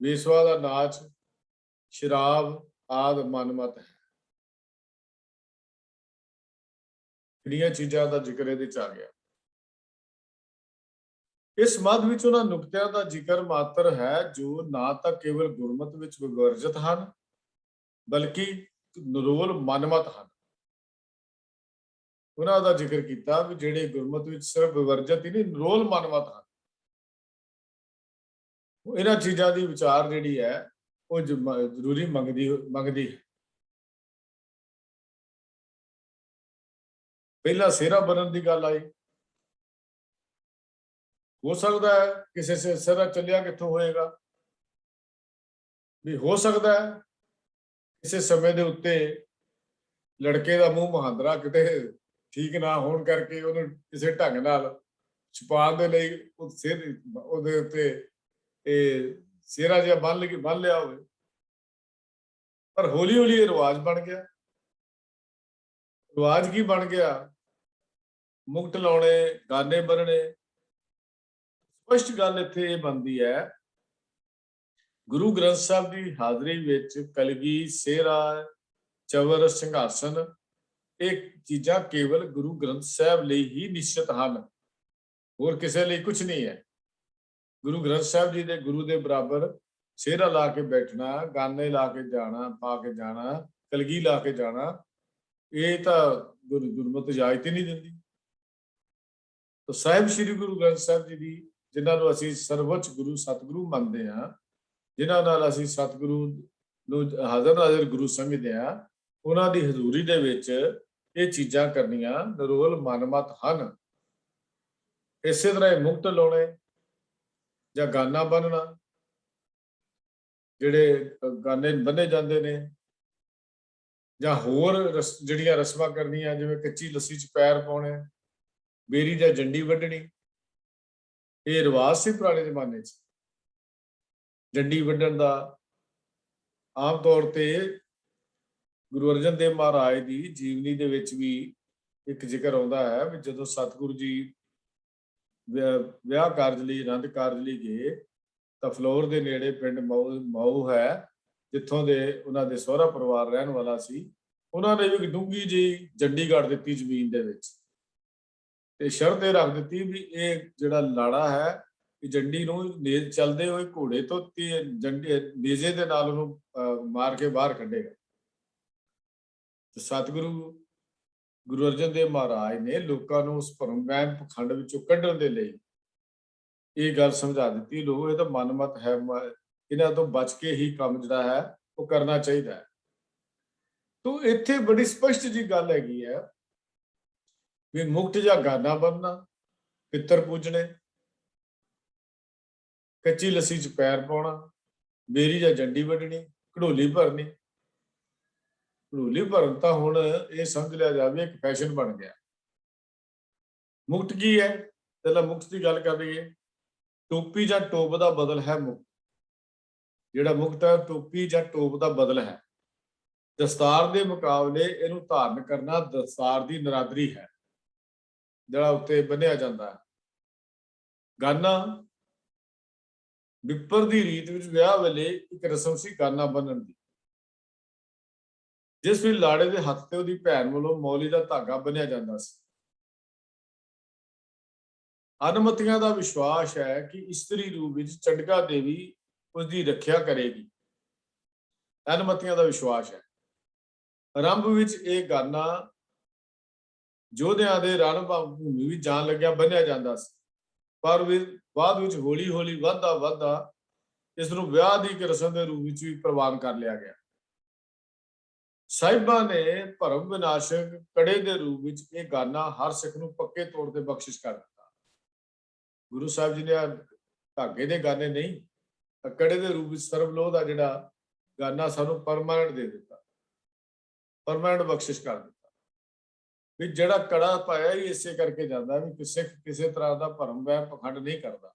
ਵੇਸਵਾ ਦਾ ਨਾਚ, ਸ਼ਰਾਬ ਆਦਿ ਮਨਮਤ ਹੈ। ਕਿਹੜੀਆਂ ਚੀਜ਼ਾਂ ਦਾ ਜ਼ਿਕਰ ਇਹਦੇ ਚ ਆ ਗਿਆ। ਇਸ ਮੱਧ ਵਿੱਚ ਉਹਨਾਂ ਨੁਕਤਿਆਂ ਦਾ ਜ਼ਿਕਰ ਮਾਤਰ ਹੈ ਜੋ ਨਾ ਤਾਂ ਕੇਵਲ ਗੁਰਮਤ ਵਿੱਚ ਵਿਵਰਜਿਤ ਹਨ, ਬਲਕਿ ਨਿਰੋਲ ਮਨਮਤ ਹਨ। ਉਹਨਾਂ ਦਾ ਜ਼ਿਕਰ ਕੀਤਾ ਵੀ ਜਿਹੜੇ ਗੁਰਮਤ ਵਿੱਚ ਸਿਰਫ ਵਿਵਰਜਿਤ ਹੀ ਨਹੀਂ, ਨਿਰੋਲ ਮਨਮਤ ਹਨ। ਇਹਨਾਂ ਚੀਜ਼ਾਂ ਦੀ ਵਿਚਾਰ ਜਿਹੜੀ ਹੈ ਉਹ ਜ਼ਰੂਰੀ ਮੰਗਦੀ ਹੈ। ਪਹਿਲਾਂ ਸਿਹਰਾ ਬੰਨਣ ਦੀ ਗੱਲ ਆਈ, ਹੋ ਸਕਦਾ ਹੈ ਕਿਸੇ ਸੇ ਸਿਹਰਾ ਚੱਲਿਆ ਕਿੱਥੋਂ ਹੋਏਗਾ, ਵੀ ਹੋ ਸਕਦਾ ਹੈ ਕਿਸੇ ਸਮੇਂ ਦੇ ਉੱਤੇ ਲੜਕੇ ਦਾ ਮੂੰਹ ਮਹਾਂਦਰਾ ਕਿਤੇ ਠੀਕ ਨਾ ਹੋਣ ਕਰਕੇ ਉਹਨੂੰ ਕਿਸੇ ਢੰਗ ਨਾਲ ਛੁਪਾਉਣ ਦੇ ਲਈ ਉਹ ਉਹਦੇ ਉੱਤੇ ਇਹ ਸਿਹਰਾ ਜਿਹਾ ਬੰਨ ਲਿਆ ਹੋਵੇ, ਪਰ ਹੌਲੀ ਹੌਲੀ ਇਹ ਰਿਵਾਜ ਬਣ ਗਿਆ। ਰਿਵਾਜ ਕੀ ਬਣ ਗਿਆ? ਮੁਕਟ ਲਾਉਣੇ, ਗਾਨੇ ਬੰਨਣੇ। ਸਪਸ਼ਟ ਗੱਲ ਇੱਥੇ ਇਹ ਬਣਦੀ ਹੈ, ਗੁਰੂ ਗ੍ਰੰਥ ਸਾਹਿਬ ਦੀ ਹਾਜ਼ਰੀ ਵਿੱਚ ਕਲਗੀ, ਸਿਹਰਾ, ਚਵਰ, ਸਿੰਘਾਸਨ, ਇਹ ਚੀਜ਼ਾਂ ਕੇਵਲ ਗੁਰੂ ਗ੍ਰੰਥ ਸਾਹਿਬ ਲਈ ਹੀ ਨਿਸ਼ਚਿਤ ਹਨ, ਹੋਰ ਕਿਸੇ ਲਈ ਕੁਝ ਨਹੀਂ ਹੈ। ਗੁਰੂ ਗ੍ਰੰਥ ਸਾਹਿਬ ਜੀ ਦੇ ਗੁਰੂ ਦੇ ਬਰਾਬਰ ਸਿਹਰਾ ਲਾ ਕੇ ਬੈਠਣਾ, ਗਾਨੇ ਲਾ ਕੇ ਜਾਣਾ, ਪਾ ਕੇ ਜਾਣਾ, ਕਲਗੀ ਲਾ ਕੇ ਜਾਣਾ, ਇਹ ਤਾਂ ਗੁਰਮਤਿ ਇਜਾਜ਼ਤ ਹੀ ਨਹੀਂ ਦਿੰਦੀ। ਤਾਂ ਸਾਹਿਬ ਸ੍ਰੀ ਗੁਰੂ ਗ੍ਰੰਥ ਸਾਹਿਬ ਜੀ ਦੀ, ਜਿਨ੍ਹਾਂ ਨੂੰ ਅਸੀਂ ਸਰਵਉੱਚ ਗੁਰੂ ਸਤਿਗੁਰੂ ਮੰਨਦੇ ਹਾਂ, ਜਿਨ੍ਹਾਂ ਨਾਲ ਅਸੀਂ ਸਤਿਗੁਰੂ ਨੂੰ ਹਾਜ਼ਰ ਨਾਜ਼ਰ ਗੁਰੂ ਸਮਝਦੇ ਹਾਂ, ਉਹਨਾਂ ਦੀ ਹਜ਼ੂਰੀ ਦੇ ਵਿੱਚ ਇਹ ਚੀਜ਼ਾਂ ਕਰਨੀਆਂ ਨਿਰੋਲ ਮਨਮਤ ਹਨ। ਇਸੇ ਤਰ੍ਹਾਂ ਇਹ ਮੁਕਟ ਲਾਉਣੇ ਜਾਂ ਗਾਨਾ ਬੰਨਣਾ, ਜਿਹੜੇ ਗਾਨੇ ਬੰਨੇ ਜਾਂਦੇ ਨੇ, ਜਾਂ ਹੋਰ ਜਿਹੜੀਆਂ ਰਸਮਾਂ ਕਰਨੀਆਂ, ਜਿਵੇਂ ਕੱਚੀ ਲੱਸੀ 'ਚ ਪੈਰ ਪਾਉਣੇ, ਬੇਰੀ ਜਾਂ ਜੰਡੀ ਵੱਢਣੀ, ਇਹ ਰਿਵਾਜ ਸੀ ਪੁਰਾਣੇ ਜ਼ਮਾਨੇ 'ਚ। ਜੰਡੀ ਵੱਢਣ ਦਾ ਆਮ ਤੌਰ ਤੇ ਗੁਰੂ ਅਰਜਨ ਦੇਵ ਮਹਾਰਾਜ ਦੀ ਜੀਵਨੀ ਦੇ ਵਿੱਚ ਵੀ ਇੱਕ ਜ਼ਿਕਰ ਆਉਂਦਾ ਹੈ ਵੀ ਜਦੋਂ ਸਤਿਗੁਰੂ ਜੀ ਵਿਆਹ ਕਾਰਜ ਲਈ, ਆਨੰਦ ਕਾਰਜ ਲਈ ਗਏ ਤਾਂ ਫਲੋਰ ਦੇ ਨੇੜੇ ਪਿੰਡ ਮਊ ਹੈ, ਜਿੱਥੋਂ ਦੇ ਉਹਨਾਂ ਦੇ ਸਹੁਰਾ ਪਰਿਵਾਰ ਰਹਿਣ ਵਾਲਾ ਸੀ, ਉਹਨਾਂ ਨੇ ਵੀ ਡੂੰਘੀ ਜਿਹੀ ਜੰਡੀ ਗੱਡ ਦਿੱਤੀ ਜ਼ਮੀਨ ਦੇ ਵਿੱਚ, ਤੇ ਸ਼ਰਤ ਇਹ ਰੱਖ ਦਿੱਤੀ ਵੀ ਇਹ ਜਿਹੜਾ ਲਾੜਾ ਹੈ ਕਿ ਜੰਡੀ ਨੂੰ ਚੱਲਦੇ ਹੋਏ ਘੋੜੇ ਤੋਂ ਜੰਡੀ ਨੇਜ਼ੇ ਦੇ ਨਾਲ ਉਹਨੂੰ ਮਾਰ ਕੇ ਬਾਹਰ ਕੱਢੇਗਾ। ਤੇ ਸਤਿਗੁਰੂ ਗੁਰੂ ਅਰਜਨ ਦੇਵ ਮਹਾਰਾਜ ਨੇ ਲੋਕਾਂ ਨੂੰ ਉਸ ਭਰਮ ਵਹਿਮ ਪਖੰਡ ਵਿੱਚੋਂ ਕੱਢਣ ਦੇ ਲਈ ਇਹ ਗੱਲ ਸਮਝਾ ਦਿੱਤੀ, ਲੋਕ ਇਹ ਤਾਂ ਮਨਮਤ ਹੈ, ਇਹਨਾਂ ਤੋਂ ਬਚ ਕੇ ਹੀ ਕੰਮ ਜਿਹੜਾ ਹੈ ਉਹ ਕਰਨਾ ਚਾਹੀਦਾ ਹੈ। ਤੋ ਇੱਥੇ ਬੜੀ ਸਪਸ਼ਟ ਜੀ ਗੱਲ ਹੈਗੀ ਹੈ ਵੀ ਮੁਕਤ ਜਾਂ ਗਾਨਾ ਬਣਨਾ, ਪਿੱਤਰ ਪੂਜਣੇ, ਕੱਚੀ ਲੱਸੀ ਚ ਪੈਰ ਪਾਉਣਾ, ਮੇਰੀ ਜਾਂ ਜੰਡੀ ਵੱਢਣੀ, ਘੜੋਲੀ ਭਰਨੀ। ਘੜੋਲੀ ਭਰਨ ਤਾਂ ਹੁਣ ਇਹ ਸਮਝ ਲਿਆ ਜਾਵੇ ਇੱਕ ਫੈਸ਼ਨ ਬਣ ਗਿਆ। ਮੁਕਤ ਕੀ ਹੈ? ਪਹਿਲਾਂ ਮੁਕਤ ਦੀ ਗੱਲ ਕਰ ਲਈਏ। ਟੋਪੀ ਜਾਂ ਟੋਪ ਦਾ ਬਦਲ ਹੈ ਮੁਕਤ। ਜਿਹੜਾ ਮੁਕਤ ਹੈ ਟੋਪੀ ਜਾਂ ਟੋਪ ਦਾ ਬਦਲ ਹੈ। ਦਸਤਾਰ ਦੇ ਮੁਕਾਬਲੇ ਇਹਨੂੰ ਧਾਰਨ ਕਰਨਾ ਦਸਤਾਰ ਦੀ ਨਰਾਦਰੀ ਹੈ, ਜਿਹੜਾ ਉੱਤੇ ਬੰਨਿਆ ਜਾਂਦਾ ਹੈ। ਗਾਨਾ ਵਿਪਰ ਦੀ ਰੀਤ ਵਿੱਚ ਵਿਆਹ ਵੇਲੇ ਇੱਕ ਰਸਮ ਸੀ ਗਾਨਾ ਬੰਨਣ ਦੀ, ਜਿਸ ਵਿੱਚ ਲਾੜੇ ਦੇ ਹੱਥ ਤੇ ਉਹਦੀ ਭੈਣ ਵੱਲੋਂ ਮੌਲੀ ਦਾ ਧਾਗਾ ਬੰਨਿਆ ਜਾਂਦਾ ਸੀ। ਅਨਮਤੀਆਂ ਦਾ ਵਿਸ਼ਵਾਸ ਹੈ ਕਿ ਇਸਤਰੀ ਰੂਪ ਵਿੱਚ ਚੰਡਕਾ ਦੇਵੀ ਉਸਦੀ ਰੱਖਿਆ ਕਰੇਗੀ। ਅਨਮਤੀਆਂ ਦਾ ਵਿਸ਼ਵਾਸ ਹੈ। ਆਰੰਭ ਵਿੱਚ ਇਹ ਗਾਨਾ ਯੋਧਿਆਂ ਦੇ ਰਣ ਭੂਮੀ ਵਿੱਚ ਜਾਣ ਲੱਗਿਆ ਬੰਨਿਆ ਜਾਂਦਾ ਸੀ, ਪਰ ਬਾਅਦ ਵਿੱਚ ਹੌਲੀ ਹੌਲੀ ਵੱਧਦਾ ਇਸ ਨੂੰ ਵਿਆਹ ਦੀ ਇੱਕ ਰਸਮ ਦੇ ਰੂਪ ਵਿੱਚ ਵੀ ਪ੍ਰਵਾਨ ਕਰ ਲਿਆ ਗਿਆ। ਸਾਹਿਬਾਂ ਨੇ ਭਰਮ ਵਿਨਾਸ਼ਕ ਕੜੇ ਦੇ ਰੂਪ ਵਿੱਚ ਇਹ ਗਾਨਾ ਹਰ ਸਿੱਖ ਨੂੰ ਪੱਕੇ ਤੌਰ ਤੇ ਬਖਸ਼ਿਸ਼ ਕਰ ਦਿੱਤਾ। ਗੁਰੂ ਸਾਹਿਬ ਜੀ ਨੇ ਧਾਗੇ ਦੇ ਗਾਨੇ ਨਹੀਂ, ਕੜੇ ਦੇ ਰੂਪ ਵਿੱਚ ਸਰਬਲੋਹ ਦਾ ਜਿਹੜਾ ਗਾਨਾ ਸਾਨੂੰ ਪਰਮਾਨੈਂਟ ਦੇ ਦਿੱਤਾ, ਪਰਮਾਨੈਂਟ ਬਖਸ਼ਿਸ਼ ਕਰ ਦਿੱਤਾ। ਵੀ ਜਿਹੜਾ ਕੜਾ ਪਾਇਆ ਹੀ ਇਸੇ ਕਰਕੇ ਜਾਂਦਾ ਵੀ ਸਿੱਖ ਕਿਸੇ ਤਰ੍ਹਾਂ ਦਾ ਭਰਮ ਵਹਿਮ ਪਖੰਡ ਨਹੀਂ ਕਰਦਾ।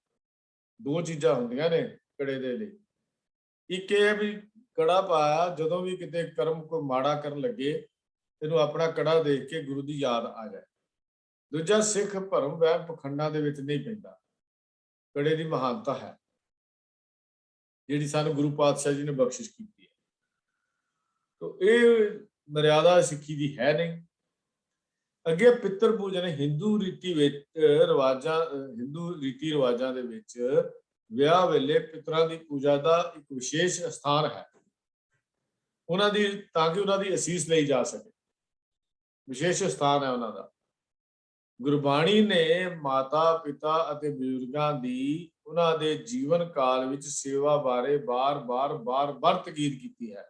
ਦੋ ਚੀਜ਼ਾਂ ਹੁੰਦੀਆਂ ਨੇ ਕੜੇ ਦੇ ਲਈ। ਇੱਕ ਇਹ ਵੀ ਕੜਾ ਪਾਇਆ, ਜਦੋਂ ਵੀ ਕਿਤੇ ਕਰਮ ਕੋਈ ਮਾੜਾ ਕਰਨ ਲੱਗੇ ਇਹਨੂੰ ਆਪਣਾ ਕੜਾ ਦੇਖ ਕੇ ਗੁਰੂ ਦੀ ਯਾਦ ਆ ਜਾਏ। ਦੂਜਾ, ਸਿੱਖ ਭਰਮ ਵਹਿਮ ਪਖੰਡਾਂ ਦੇ ਵਿੱਚ ਨਹੀਂ ਪੈਂਦਾ। ਕੜੇ ਦੀ ਮਹਾਨਤਾ ਹੈ ਜਿਹੜੀ ਸਾਨੂੰ ਗੁਰੂ ਪਾਤਸ਼ਾਹ ਜੀ ਨੇ ਬਖਸ਼ਿਸ਼ ਕੀਤੀ ਹੈ। ਤੋ ਇਹ ਮਰਿਆਦਾ ਸਿੱਖੀ ਦੀ ਹੈ ਨਹੀਂ। ਅੱਗੇ ਪਿੱਤਰ ਪੂਜਨ ਹਿੰਦੂ ਰੀਤੀ ਰਿਵਾਜਾਂ ਦੇ ਵਿੱਚ ਵਿਆਹ ਵੇਲੇ ਪਿੱਤਰਾਂ ਦੀ ਪੂਜਾ ਦਾ ਇੱਕ ਵਿਸ਼ੇਸ਼ ਸਥਾਨ ਹੈ, ਉਹਨਾਂ ਦੀ, ਤਾਂ ਕਿ ਉਹਨਾਂ ਦੀ ਅਸੀਸ ਲਈ ਜਾ ਸਕੇ। ਵਿਸ਼ੇਸ਼ ਸਥਾਨ ਹੈ ਉਹਨਾਂ ਦਾ। ਗੁਰਬਾਣੀ ਨੇ ਮਾਤਾ ਪਿਤਾ ਅਤੇ ਬਜ਼ੁਰਗਾਂ ਦੀ ਉਹਨਾਂ ਦੇ ਜੀਵਨ ਕਾਲ ਵਿੱਚ ਸੇਵਾ ਬਾਰੇ ਬਾਰ-ਬਾਰ ਤਕੀਦ ਕੀਤੀ ਹੈ।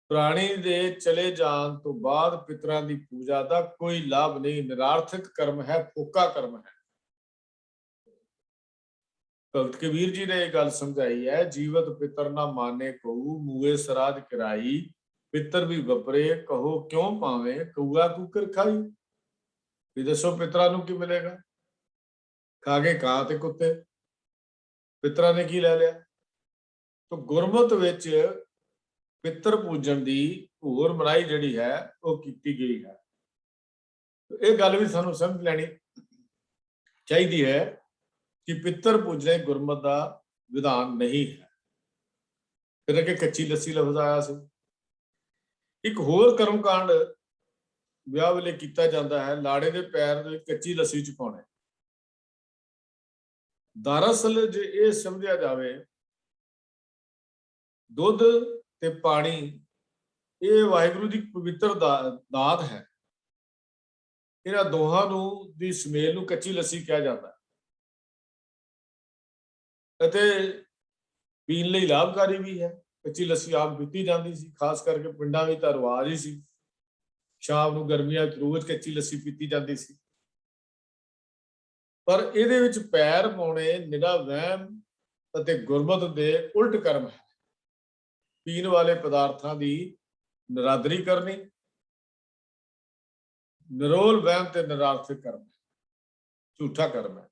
ਪ੍ਰਾਣੀ ਦੇ ਚਲੇ ਜਾਣ ਤੋਂ ਬਾਅਦ ਪਿਤਰਾਂ ਦੀ ਪੂਜਾ ਦਾ ਕੋਈ ਲਾਭ ਨਹੀਂ, ਨਿਰਾਰਥਕ ਕਰਮ ਹੈ, ਫੋਕਾ ਕਰਮ ਹੈ। ਭਗਤ ਕਬੀਰ ਜੀ ਨੇ ਇਹ ਗੱਲ ਸਮਝਾਈ ਹੈ, ਜੀਵਤ ਪਿਤਰ ਨਾ ਮਾਨੇ ਕਹੂ, ਮੂਏ ਸਰਾਜ ਕਰਾਈ, ਪਿੱਤਰ ਵੀ ਵਪਰੇ ਕਹੋ ਕਿਉਂ ਪਾਵੇਂ, ਕਊਆ ਕੁਕਰ ਖਾਈ। ਵੀ ਦੱਸੋ ਪਿਤਰਾਂ ਨੂੰ ਕੀ ਮਿਲੇਗਾ? ਖਾ ਕੇ ਕਾਂ ਤੇ ਕੁੱਤੇ। ਪਿਤਰਾਂ ਨੇ ਕੀ ਲੈ ਲਿਆ? ਤਾਂ ਗੁਰਮਤ ਵਿੱਚ ਪਿੱਤਰ ਪੂਜਣ ਦੀ ਹੋਰ ਮਨਾਹੀ ਜਿਹੜੀ ਹੈ ਉਹ ਕੀਤੀ ਗਈ ਹੈ। ਇਹ ਗੱਲ ਵੀ ਸਾਨੂੰ ਸਮਝ ਲੈਣੀ ਚਾਹੀਦੀ ਹੈ ਕਿ ਪਿੱਤਰ ਪੂਜਣੇ ਗੁਰਮਤ ਦਾ ਵਿਧਾਨ ਨਹੀਂ ਹੈ। ਫਿਰ ਅੱਗੇ ਕੱਚੀ ਲੱਸੀ ਲਫ਼ਜ਼ ਆਇਆ ਸੀ। ਇੱਕ ਹੋਰ ਕਰਮਕਾਂਡ ਵਿਆਹ ਵੇਲੇ ਕੀਤਾ ਜਾਂਦਾ ਹੈ, ਲਾੜੇ ਦੇ ਪੈਰ ਦੇ ਕੱਚੀ ਲੱਸੀ ਚ ਪਾਉਣਾ। ਦਰਅਸਲ ਜੇ ਇਹ ਸਮਝਿਆ ਜਾਵੇ, ਦੁੱਧ ਤੇ ਪਾਣੀ ਇਹ ਵਾਹਿਗੁਰੂ ਦੀ ਪਵਿੱਤਰ ਦਾਤ ਹੈ। ਇਹਨਾਂ ਦੋਹਾਂ ਨੂੰ ਦੀ ਸਮੇਲ ਨੂੰ ਕੱਚੀ ਲੱਸੀ ਕਿਹਾ ਜਾਂਦਾ ਹੈ ਅਤੇ ਪੀਣ ਲਈ ਲਾਭਕਾਰੀ ਵੀ ਹੈ। ਕੱਚੀ ਲੱਸੀ ਆਮ ਪੀਤੀ ਜਾਂਦੀ ਸੀ, ਖਾਸ ਕਰਕੇ ਪਿੰਡਾਂ ਵਿੱਚ ਤਾਂ ਰਿਵਾਜ ਹੀ ਸੀ। ਸ਼ਾਮ ਨੂੰ ਗਰਮੀਆਂ ਚ ਰੋਜ਼ ਕੱਚੀ ਲੱਸੀ ਪੀਤੀ ਜਾਂਦੀ ਸੀ। ਪਰ ਇਹਦੇ ਵਿੱਚ ਪੈਰ ਪਾਉਣੇ ਨਿਰਾ ਵਹਿਮ ਅਤੇ ਗੁਰਮਤ ਦੇ ਉਲਟ ਕਰਮ ਹੈ। ਪੀਣ ਵਾਲੇ ਪਦਾਰਥਾਂ ਦੀ ਨਰਾਦਰੀ ਕਰਨੀ ਨਿਰੋਲ ਵਹਿਮ ਤੇ ਨਿਰਾਰਥਕ ਕਰਮ ਹੈ, ਝੂਠਾ ਕਰਮ ਹੈ।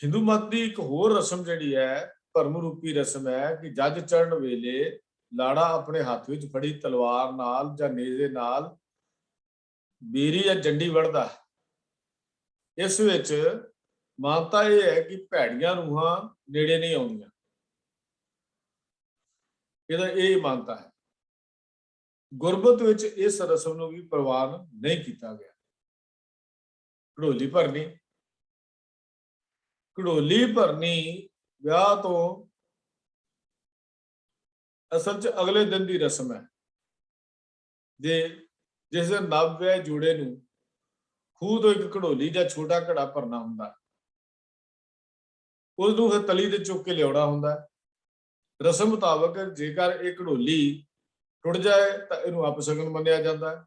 ਹਿੰਦੂ ਮਤ ਦੀ ਇੱਕ ਹੋਰ ਰਸਮ ਜਿਹੜੀ ਹੈ, ਭਰਮ ਰੂਪੀ ਰਸਮ ਹੈ ਕਿ ਜੱਜ ਚੜ੍ਹਨ ਵੇਲੇ ਲਾੜਾ ਆਪਣੇ ਹੱਥ ਵਿੱਚ ਫੜੀ ਤਲਵਾਰ ਨਾਲ ਜਾਂ ਨੇਜ਼ੇ ਨਾਲ ਬੇਰੀ ਜਾਂ ਜੰਡੀ ਵੜਦਾ ਹੈ। ਇਸ ਵਿੱਚ ਮਾਨਤਾ ਇਹ ਹੈ ਕਿ ਭੈੜੀਆਂ ਰੂਹਾਂ ਨੇੜੇ ਨਹੀਂ ਆਉਂਦੀਆਂ। ਇਹਦਾ ਇਹ ਮਾਨਤਾ ਹੈ। ਗੁਰਮਤ ਵਿੱਚ ਇਸ ਰਸਮ ਨੂੰ ਵੀ ਪ੍ਰਵਾਨ ਨਹੀਂ ਕੀਤਾ ਗਿਆ। ਘੜੋਲੀ ਭਰਨੀ, ਘੜੋਲੀ ਭਰਨੀ ਵਿਆਹ ਤੋਂ ਅਸਲ 'ਚ ਅਗਲੇ ਦਿਨ ਦੀ ਰਸਮ ਹੈ। ਜਿਸ ਦਿਨ ਨਵ ਵਿਆਹੇ ਜੋੜੇ ਨੂੰ ਖੂਹ ਤੋਂ ਇੱਕ ਘੜੋਲੀ ਜਾਂ ਛੋਟਾ ਘੜਾ ਭਰਨਾ ਹੁੰਦਾ, ਉਸ ਨੂੰ ਫਿਰ ਤਲੀ ਤੇ ਚੁੱਕ ਕੇ ਲਿਆਉਣਾ ਹੁੰਦਾ। ਰਸਮ ਮੁਤਾਬਕ ਜੇਕਰ ਇਹ ਘੜੋਲੀ ਟੁੱਟ ਜਾਏ ਤਾਂ ਇਹਨੂੰ ਅਪਸ਼ਗਨ ਮੰਨਿਆ ਜਾਂਦਾ ਹੈ।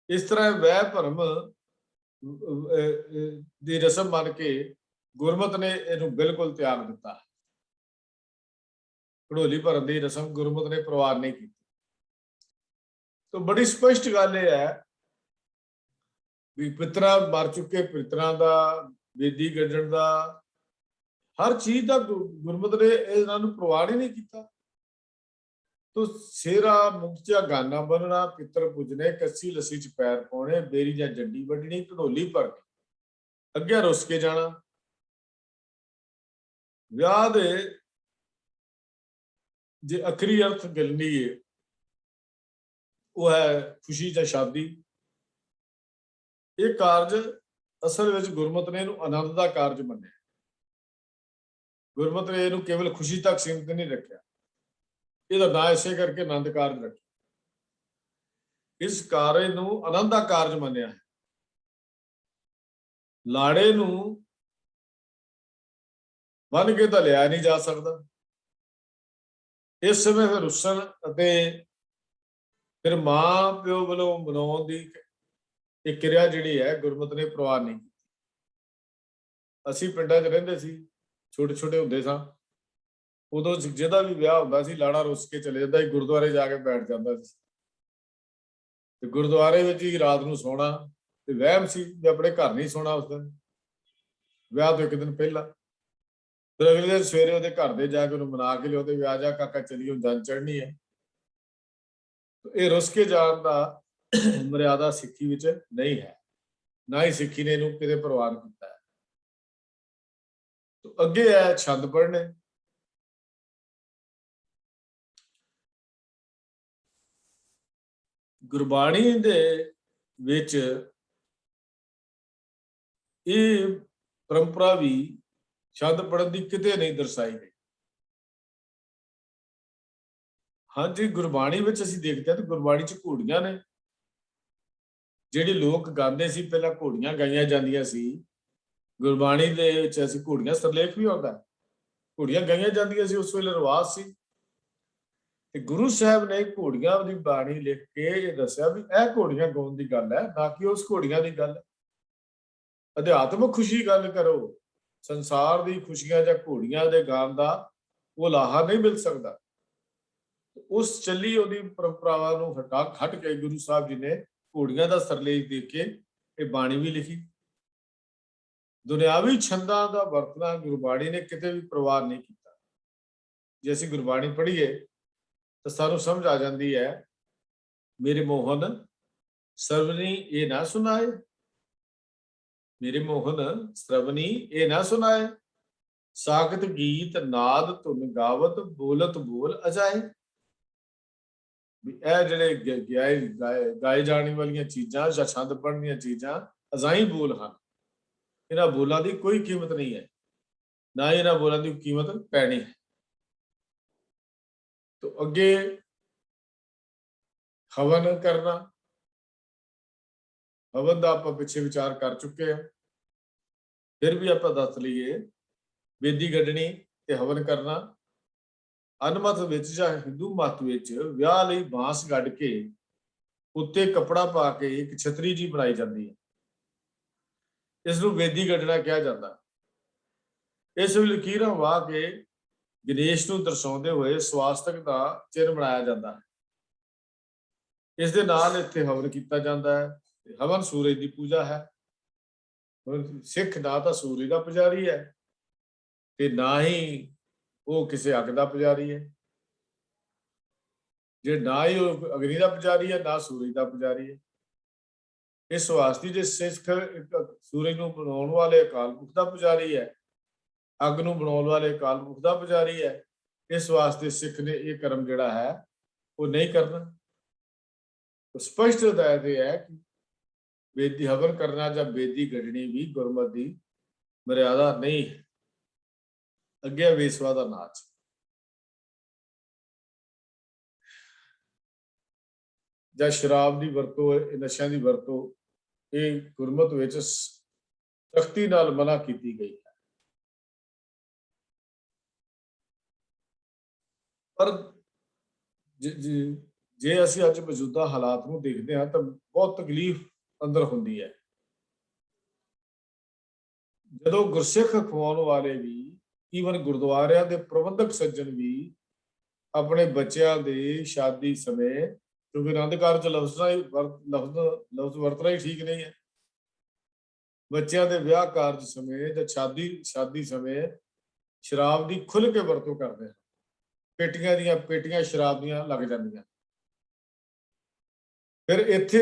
ਇਸ ਤਰ੍ਹਾਂ ਵਹਿ ਭਰਮ ਦੀ ਰਸਮ ਮੰਨ ਕੇ ਗੁਰਮਤ ਨੇ ਇਹਨੂੰ ਬਿਲਕੁਲ ਤਿਆਗ ਦਿੱਤਾ। ਘੜੋਲੀ ਭਰਨ ਦੀ ਰਸਮ ਗੁਰਮਤ ਨੇ ਪ੍ਰਵਾਨ ਨਹੀਂ ਕੀਤੀ। ਤਾਂ ਬੜੀ ਸਪਸ਼ਟ ਗੱਲ ਇਹ ਹੈ ਵੀ ਪਿਤਰਾਂ ਮਰ ਚੁੱਕੇ ਪਿਤਰਾਂ ਦਾ, ਵੇਦੀ ਗੱਡਣ ਦਾ, ਹਰ ਚੀਜ਼ ਦਾ ਗੁਰਮਤ ਨੇ ਇਹਨਾਂ ਨੂੰ ਪ੍ਰਵਾਨ ਹੀ ਨਹੀਂ ਕੀਤਾ। ਤੋ ਸੇਰਾ ਮੁਕਤਿਆ ਗਾਨਾ ਬੰਨਣਾ, ਪਿੱਤਰ ਪੁੱਜਣੇ, ਕੱਸੀ ਲੱਸੀ ਚ ਪੈਰ ਪਾਉਣੇ, ਬੇਰੀ ਜਾਂ ਜੱਡੀ ਵੱਢਣੀ, ਘੜੋਲੀ ਭਰਨੀ, ਅੱਗੇ ਰੁੱਸ ਕੇ ਜਾਣਾ। ਵਿਆਹ ਦੇ ਜੇ ਅਖਰੀ ਅਰਥ ਗਿਣੀਏ ਉਹ ਹੈ ਖੁਸ਼ੀ ਜਾਂ ਸ਼ਾਦੀ। ਇਹ ਕਾਰਜ ਅਸਲ ਵਿੱਚ ਗੁਰਮਤ ਨੇ ਇਹਨੂੰ ਆਨੰਦ ਦਾ ਕਾਰਜ ਮੰਨਿਆ। ਗੁਰਮਤ ਨੇ ਇਹਨੂੰ ਕੇਵਲ ਖੁਸ਼ੀ ਤੱਕ ਸੀਮਿਤ ਨਹੀਂ ਰੱਖਿਆ, ਇਹਦਾ ਨਾਂ ਇਸੇ ਕਰਕੇ ਆਨੰਦ ਕਾਰਜ ਰੱਖਿਆ। ਇਸ ਕਾਰਜ ਨੂੰ ਆਨੰਦ ਦਾ ਕਾਰਜ ਮੰਨਿਆ ਹੈ। ਲਾੜੇ ਨੂੰ ਬੰਨ ਕੇ ਤਾਂ ਲਿਆ ਨਹੀਂ ਜਾ ਸਕਦਾ। ਇਸ ਸਮੇਂ ਫਿਰ ਰੁੱਸਣ ਅਤੇ ਫਿਰ ਮਾਂ ਪਿਓ ਵੱਲੋਂ ਮਨਾਉਣ ਦੀ ਇਹ ਕਿਰਿਆ ਜਿਹੜੀ ਹੈ ਗੁਰਮਤ ਨੇ ਪ੍ਰਵਾਨ ਨਹੀਂ ਕੀਤੀ। ਅਸੀਂ ਪਿੰਡਾਂ 'ਚ ਰਹਿੰਦੇ ਸੀ, ਛੋਟੇ ਛੋਟੇ ਹੁੰਦੇ ਸਾਂ, ਉਦੋਂ ਜਿਹਦਾ ਵੀ ਵਿਆਹ ਹੁੰਦਾ ਸੀ ਲਾੜਾ ਰੁੱਸ ਕੇ ਚਲੇ ਜਾਂਦਾ ਸੀ, ਗੁਰਦੁਆਰੇ ਜਾ ਕੇ ਬੈਠ ਜਾਂਦਾ ਸੀ ਤੇ ਗੁਰਦੁਆਰੇ ਵਿੱਚ ਹੀ ਰਾਤ ਨੂੰ ਸੌਣਾ। ਤੇ ਵਹਿਮ ਸੀ ਵੀ ਆਪਣੇ ਘਰ ਨਹੀਂ ਸੌਣਾ ਉਸ ਦਿਨ, ਵਿਆਹ ਤੋਂ ਇੱਕ ਦਿਨ ਪਹਿਲਾਂ। ਫਿਰ ਅਗਲੇ ਦਿਨ ਸਵੇਰੇ ਉਹਦੇ ਘਰ ਦੇ ਜਾ ਕੇ ਉਹਨੂੰ ਮਨਾ ਕੇ ਲਿਆਉਂਦੇ ਵੀ ਆ ਜਾ ਕਾਕਾ ਚੱਲੀਏ, ਹੁਣ ਜੰਨ ਚੜ੍ਹਨੀ ਹੈ। ਇਹ ਰੁੱਸ ਕੇ ਜਾਣ ਦਾ ਮਰਿਆਦਾ ਸਿੱਖੀ ਵਿੱਚ ਨਹੀਂ ਹੈ, ਨਾ ਹੀ ਸਿੱਖੀ ਨੇ ਇਹਨੂੰ ਕਿਤੇ ਪ੍ਰਵਾਨ ਕੀਤਾ ਹੈ। ਅੱਗੇ ਹੈ ਛੰਦ ਪੜ੍ਹਨੇ। ਗੁਰਬਾਣੀ ਦੇ ਵਿੱਚ ਇਹ ਪਰੰਪਰਾ ਵੀ ਛੰਦ ਪੜ੍ਹਨ ਦੀ ਕਿਤੇ ਨਹੀਂ ਦਰਸਾਈ ਗਈ। ਹਾਂਜੀ, ਗੁਰਬਾਣੀ ਵਿੱਚ ਅਸੀਂ ਦੇਖਦੇ ਹਾਂ ਤੇ ਗੁਰਬਾਣੀ 'ਚ ਘੋੜੀਆਂ ਨੇ। ਜਿਹੜੇ ਲੋਕ ਗਾਉਂਦੇ ਸੀ ਪਹਿਲਾਂ, ਘੋੜੀਆਂ ਗਾਈਆਂ ਜਾਂਦੀਆਂ ਸੀ। ਗੁਰਬਾਣੀ ਦੇ ਵਿੱਚ ਅਸੀਂ ਘੋੜੀਆਂ ਸਰਲੇਖ ਵੀ ਆਉਂਦਾ, ਘੋੜੀਆਂ ਗਾਈਆਂ ਜਾਂਦੀਆਂ ਸੀ, ਉਸ ਵੇਲੇ ਰਿਵਾਜ ਸੀ। ਤੇ ਗੁਰੂ ਸਾਹਿਬ ਨੇ ਘੋੜੀਆਂ ਦੀ ਬਾਣੀ ਲਿਖ ਕੇ ਇਹ ਦੱਸਿਆ ਵੀ ਇਹ ਘੋੜੀਆਂ ਗਾਉਣ ਦੀ ਗੱਲ ਹੈ, ਨਾ ਕਿ ਉਸ ਘੋੜੀਆਂ ਦੀ ਗੱਲ। ਅਧਿਆਤਮਕ ਖੁਸ਼ੀ ਗੱਲ ਕਰੋ, ਸੰਸਾਰ ਦੀ ਖੁਸ਼ੀਆਂ ਜਾਂ ਘੋੜੀਆਂ ਦੇ ਗਾਣ ਦਾ ਉਹ ਲਾਹਾ ਨਹੀਂ ਮਿਲ ਸਕਦਾ। ਉਸ ਚੱਲੀ ਉਹਦੀ ਪਰੰਪਰਾਵਾਂ ਨੂੰ ਹਟ ਕੇ ਗੁਰੂ ਸਾਹਿਬ ਜੀ ਨੇ ਘੋੜੀਆਂ ਦਾ ਸਰਲੇਖ ਦੇ ਕੇ ਇਹ ਬਾਣੀ ਵੀ ਲਿਖੀ। ਦੁਨਿਆਵੀ ਛੰਦਾਂ ਦਾ ਵਰਤਣਾ ਗੁਰਬਾਣੀ ਨੇ ਕਿਤੇ ਵੀ ਪ੍ਰਵਾਨ ਨਹੀਂ ਕੀਤਾ। ਜੇ ਅਸੀਂ ਗੁਰਬਾਣੀ ਪੜ੍ਹੀਏ ਤਾਂ ਸਾਨੂੰ ਸਮਝ ਆ ਜਾਂਦੀ ਹੈ, ਮੇਰੇ ਮੋਹਨ ਸਰਵਣੀ ਇਹ ਨਾ ਸੁਣਾਏ, ਮੇਰੇ ਮੋਹਨ ਸਰਵਣੀ ਇਹ ਨਾ ਸੁਣਾਏ, ਸਾਖਤ ਗੀਤ ਨਾਦ ਧੁਨ ਗਾਵਤ, ਬੋਲਤ ਬੋਲ ਅਜਾਏ। ਵੀ ਇਹ ਜਿਹੜੇ ਗਾਏ ਜਾਣ ਵਾਲੀਆਂ ਚੀਜ਼ਾਂ ਜਾਂ ਛੰਦ ਪੜ੍ਹਨ ਦੀਆਂ ਚੀਜ਼ਾਂ ਅਜਾਈ ਬੋਲ ਹਨ। ਇਹਨਾਂ ਬੋਲਾਂ ਦੀ ਕੋਈ ਕੀਮਤ ਨਹੀਂ ਹੈ, ਨਾ ਹੀ ਇਹਨਾਂ ਬੋਲਾਂ ਦੀ ਕੀਮਤ ਪੈਣੀ ਹੈ। ਤੋਂ ਅੱਗੇ ਹਵਨ ਕਰਨਾ। ਹਵਨ ਦਾ ਆਪਾਂ ਪਿੱਛੇ ਵਿਚਾਰ ਕਰ ਚੁੱਕੇ ਹਾਂ, ਫਿਰ ਵੀ ਆਪਾਂ ਦੱਸ ਲਈਏ। ਵੇਦੀ ਗੱਡਣੀ ਤੇ ਹਵਨ ਕਰਨਾ। ਅਨਮਤ ਵਿੱਚ ਜਾਂ ਹਿੰਦੂ ਮਤ ਵਿੱਚ ਵਿਆਹ ਲਈ ਬਾਂਸ ਗੱਡ ਕੇ ਉੱਤੇ ਕੱਪੜਾ ਪਾ ਕੇ ਇੱਕ ਛਤਰੀ ਜੀ ਬਣਾਈ ਜਾਂਦੀ ਹੈ। ਇਸ ਨੂੰ ਵੇਦੀ ਗੱਡਣਾ ਕਿਹਾ ਜਾਂਦਾ। ਇਸ ਵਿੱਚ ਲਕੀਰਾਂ ਵਾਹ ਕੇ ਗਣੇਸ਼ ਨੂੰ ਦਰਸਾਉਂਦੇ ਹੋਏ ਸਵਾਸਤਕ ਦਾ ਚਿੰਨ੍ਹ ਬਣਾਇਆ ਜਾਂਦਾ ਹੈ। ਇਸ ਦੇ ਨਾਲ ਇੱਥੇ ਹਵਨ ਕੀਤਾ ਜਾਂਦਾ ਹੈ। ਹਵਨ ਸੂਰਜ ਦੀ ਪੂਜਾ ਹੈ। ਸਿੱਖ ਨਾ ਤਾਂ ਸੂਰਜ ਦਾ ਪੁਜਾਰੀ ਹੈ ਤੇ ਨਾ ਹੀ ਉਹ ਕਿਸੇ ਅੱਗ ਦਾ ਪੁਜਾਰੀ ਹੈ। ਜੇ ਨਾ ਹੀ ਉਹ ਅਗਨੀ ਦਾ ਪੁਜਾਰੀ ਹੈ, ਨਾ ਸੂਰਜ ਦਾ ਪੁਜਾਰੀ ਹੈ। ਇਸ ਵਾਸਤੇ ਜੇ ਸਿੱਖ ਸੂਰਜ ਨੂੰ ਬਣਾਉਣ ਵਾਲੇ ਅਕਾਲ ਪੁਰਖ ਦਾ ਪੁਜਾਰੀ ਹੈ, ਅੱਗ ਨੂੰ ਬਣਾਉਣ ਵਾਲੇ ਅਕਾਲ ਪੁਰਖ ਦਾ ਪੁਜਾਰੀ ਹੈ, ਇਸ ਵਾਸਤੇ ਸਿੱਖ ਨੇ ਇਹ ਕਰਮ ਜਿਹੜਾ ਹੈ ਉਹ ਨਹੀਂ ਕਰਨਾ। तो स्पष्ट हिदायत यह है कि बेदी हवन करना या बेदी गढ़नी भी गुरमत की मर्यादा नहीं है। अगे वेसवा का नाच या शराब की वरतों, नशा की वरतों, ये गुरमत विच सख्ती नाल मना की गई है। पर जे ਅਸੀਂ ਅੱਜ ਮੌਜੂਦਾ ਹਾਲਾਤ ਨੂੰ ਦੇਖਦੇ ਹਾਂ ਤਾਂ ਬਹੁਤ ਤਕਲੀਫ ਅੰਦਰ ਹੁੰਦੀ ਹੈ। ਜਦੋਂ ਗੁਰਸਿੱਖ ਖਵਾਉਣ ਵਾਲੇ ਵੀ, ਈਵਨ ਗੁਰਦੁਆਰਿਆਂ ਦੇ ਪ੍ਰਬੰਧਕ ਸੱਜਣ ਵੀ ਆਪਣੇ ਬੱਚਿਆਂ ਦੇ ਸ਼ਾਦੀ ਸਮੇਂ, ਕਿਉਂਕਿ ਆਨੰਦ ਕਾਰਜ ਲਫ਼ਜ਼ ਵਰਤਣਾ ਹੀ ਠੀਕ ਨਹੀਂ ਹੈ, ਬੱਚਿਆਂ ਦੇ ਵਿਆਹ ਕਾਰਜ ਸਮੇਂ ਜਾਂ ਸ਼ਾਦੀ ਸਮੇਂ ਸ਼ਰਾਬ ਦੀ ਖੁੱਲ੍ਹ ਕੇ ਵਰਤੋਂ ਕਰਦੇ ਹਨ। ਪੇਟੀਆਂ ਦੀਆਂ ਪੇਟੀਆਂ ਸ਼ਰਾਬ ਦੀਆਂ ਲੱਗ ਜਾਂਦੀਆਂ। ਫਿਰ ਇੱਥੇ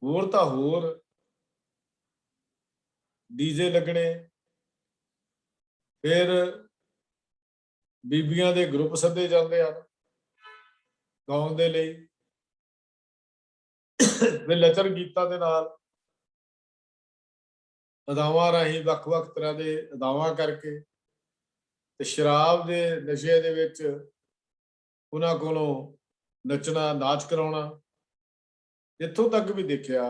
ਹੋਰ ਤਾਂ ਹੋਰ ਡੀਜੇ ਲੱਗਣੇ, ਫਿਰ ਬੀਬੀਆਂ ਦੇ ਗਰੁੱਪ ਸੱਦੇ ਜਾਂਦੇ ਹਨ ਗਾਉਣ ਦੇ ਲਈ, ਫਿਰ ਲਚਰ ਗੀਤਾਂ ਦੇ ਨਾਲ ਅਦਾਵਾਂ ਰਾਹੀਂ ਵੱਖ-ਵੱਖ ਤਰ੍ਹਾਂ ਦੇ ਅਦਾਵਾਂ ਕਰਕੇ ਤੇ ਸ਼ਰਾਬ ਦੇ ਨਸ਼ੇ ਦੇ ਵਿੱਚ ਉਹਨਾਂ ਕੋਲੋਂ ਨੱਚਣਾ, ਨਾਚ ਕਰਾਉਣਾ। ਇੱਥੋਂ ਤੱਕ ਵੀ ਦੇਖਿਆ,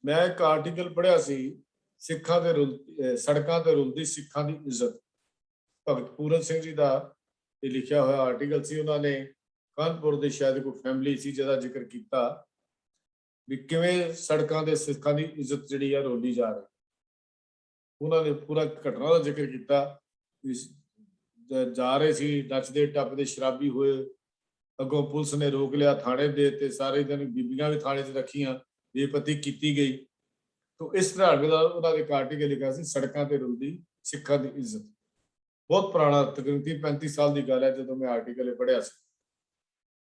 ਮੈਂ ਇੱਕ ਆਰਟੀਕਲ ਪੜ੍ਹਿਆ ਸੀ, ਸਿੱਖਾਂ ਦੇ ਸੜਕਾਂ ਤੇ ਰੁਲਦੀ ਸਿੱਖਾਂ ਦੀ ਇੱਜ਼ਤ, ਭਗਤ ਪੂਰਨ ਸਿੰਘ ਜੀ ਦਾ ਇਹ ਲਿਖਿਆ ਹੋਇਆ ਆਰਟੀਕਲ ਸੀ। ਉਹਨਾਂ ਨੇ ਕਾਨਪੁਰ ਦੇ ਸ਼ਾਇਦ ਕੋਈ ਫੈਮਿਲੀ ਸੀ ਜਿਹਦਾ ਜ਼ਿਕਰ ਕੀਤਾ ਵੀ ਕਿਵੇਂ ਸੜਕਾਂ ਦੇ ਸਿੱਖਾਂ ਦੀ ਇੱਜ਼ਤ ਜਿਹੜੀ ਆ ਰੋਲੀ ਜਾ ਰਹੀ। ਉਹਨਾਂ ਨੇ ਪੂਰਾ ਘਟਨਾ ਦਾ ਜ਼ਿਕਰ ਕੀਤਾ ਵੀ ਜਾ ਰਹੇ ਸੀ ਨੱਚਦੇ ਟੱਪਦੇ ਸ਼ਰਾਬੀ ਹੋਏ, ਅੱਗੋਂ ਪੁਲਿਸ ਨੇ ਰੋਕ ਲਿਆ, ਥਾਣੇ ਦੇ ਤੇ ਸਾਰੇ ਦਿਨ ਬੀਬੀਆਂ ਵੀ ਥਾਣੇ 'ਚ ਰੱਖੀਆਂ, ਬੇਪਤੀ ਕੀਤੀ ਗਈ। तो इस तरह ਦਾ ਉਹਨਾਂ ਦੇ ਆਰਟੀਕਲ ਲਿਖਿਆ ਸੀ, ਸੜਕਾਂ ਤੇ ਰੁਲਦੀ ਸਿੱਖਾਂ ਦੀ ਇੱਜ਼ਤ। ਬਹੁਤ ਪੁਰਾਣਾ, ਤਕਰੀਬਨ 35 ਸਾਲ ਦੀ ਗੱਲ ਹੈ ਜਦੋਂ ਮੈਂ ਆਰਟੀਕਲ ਪੜ੍ਹਿਆ ਸੀ।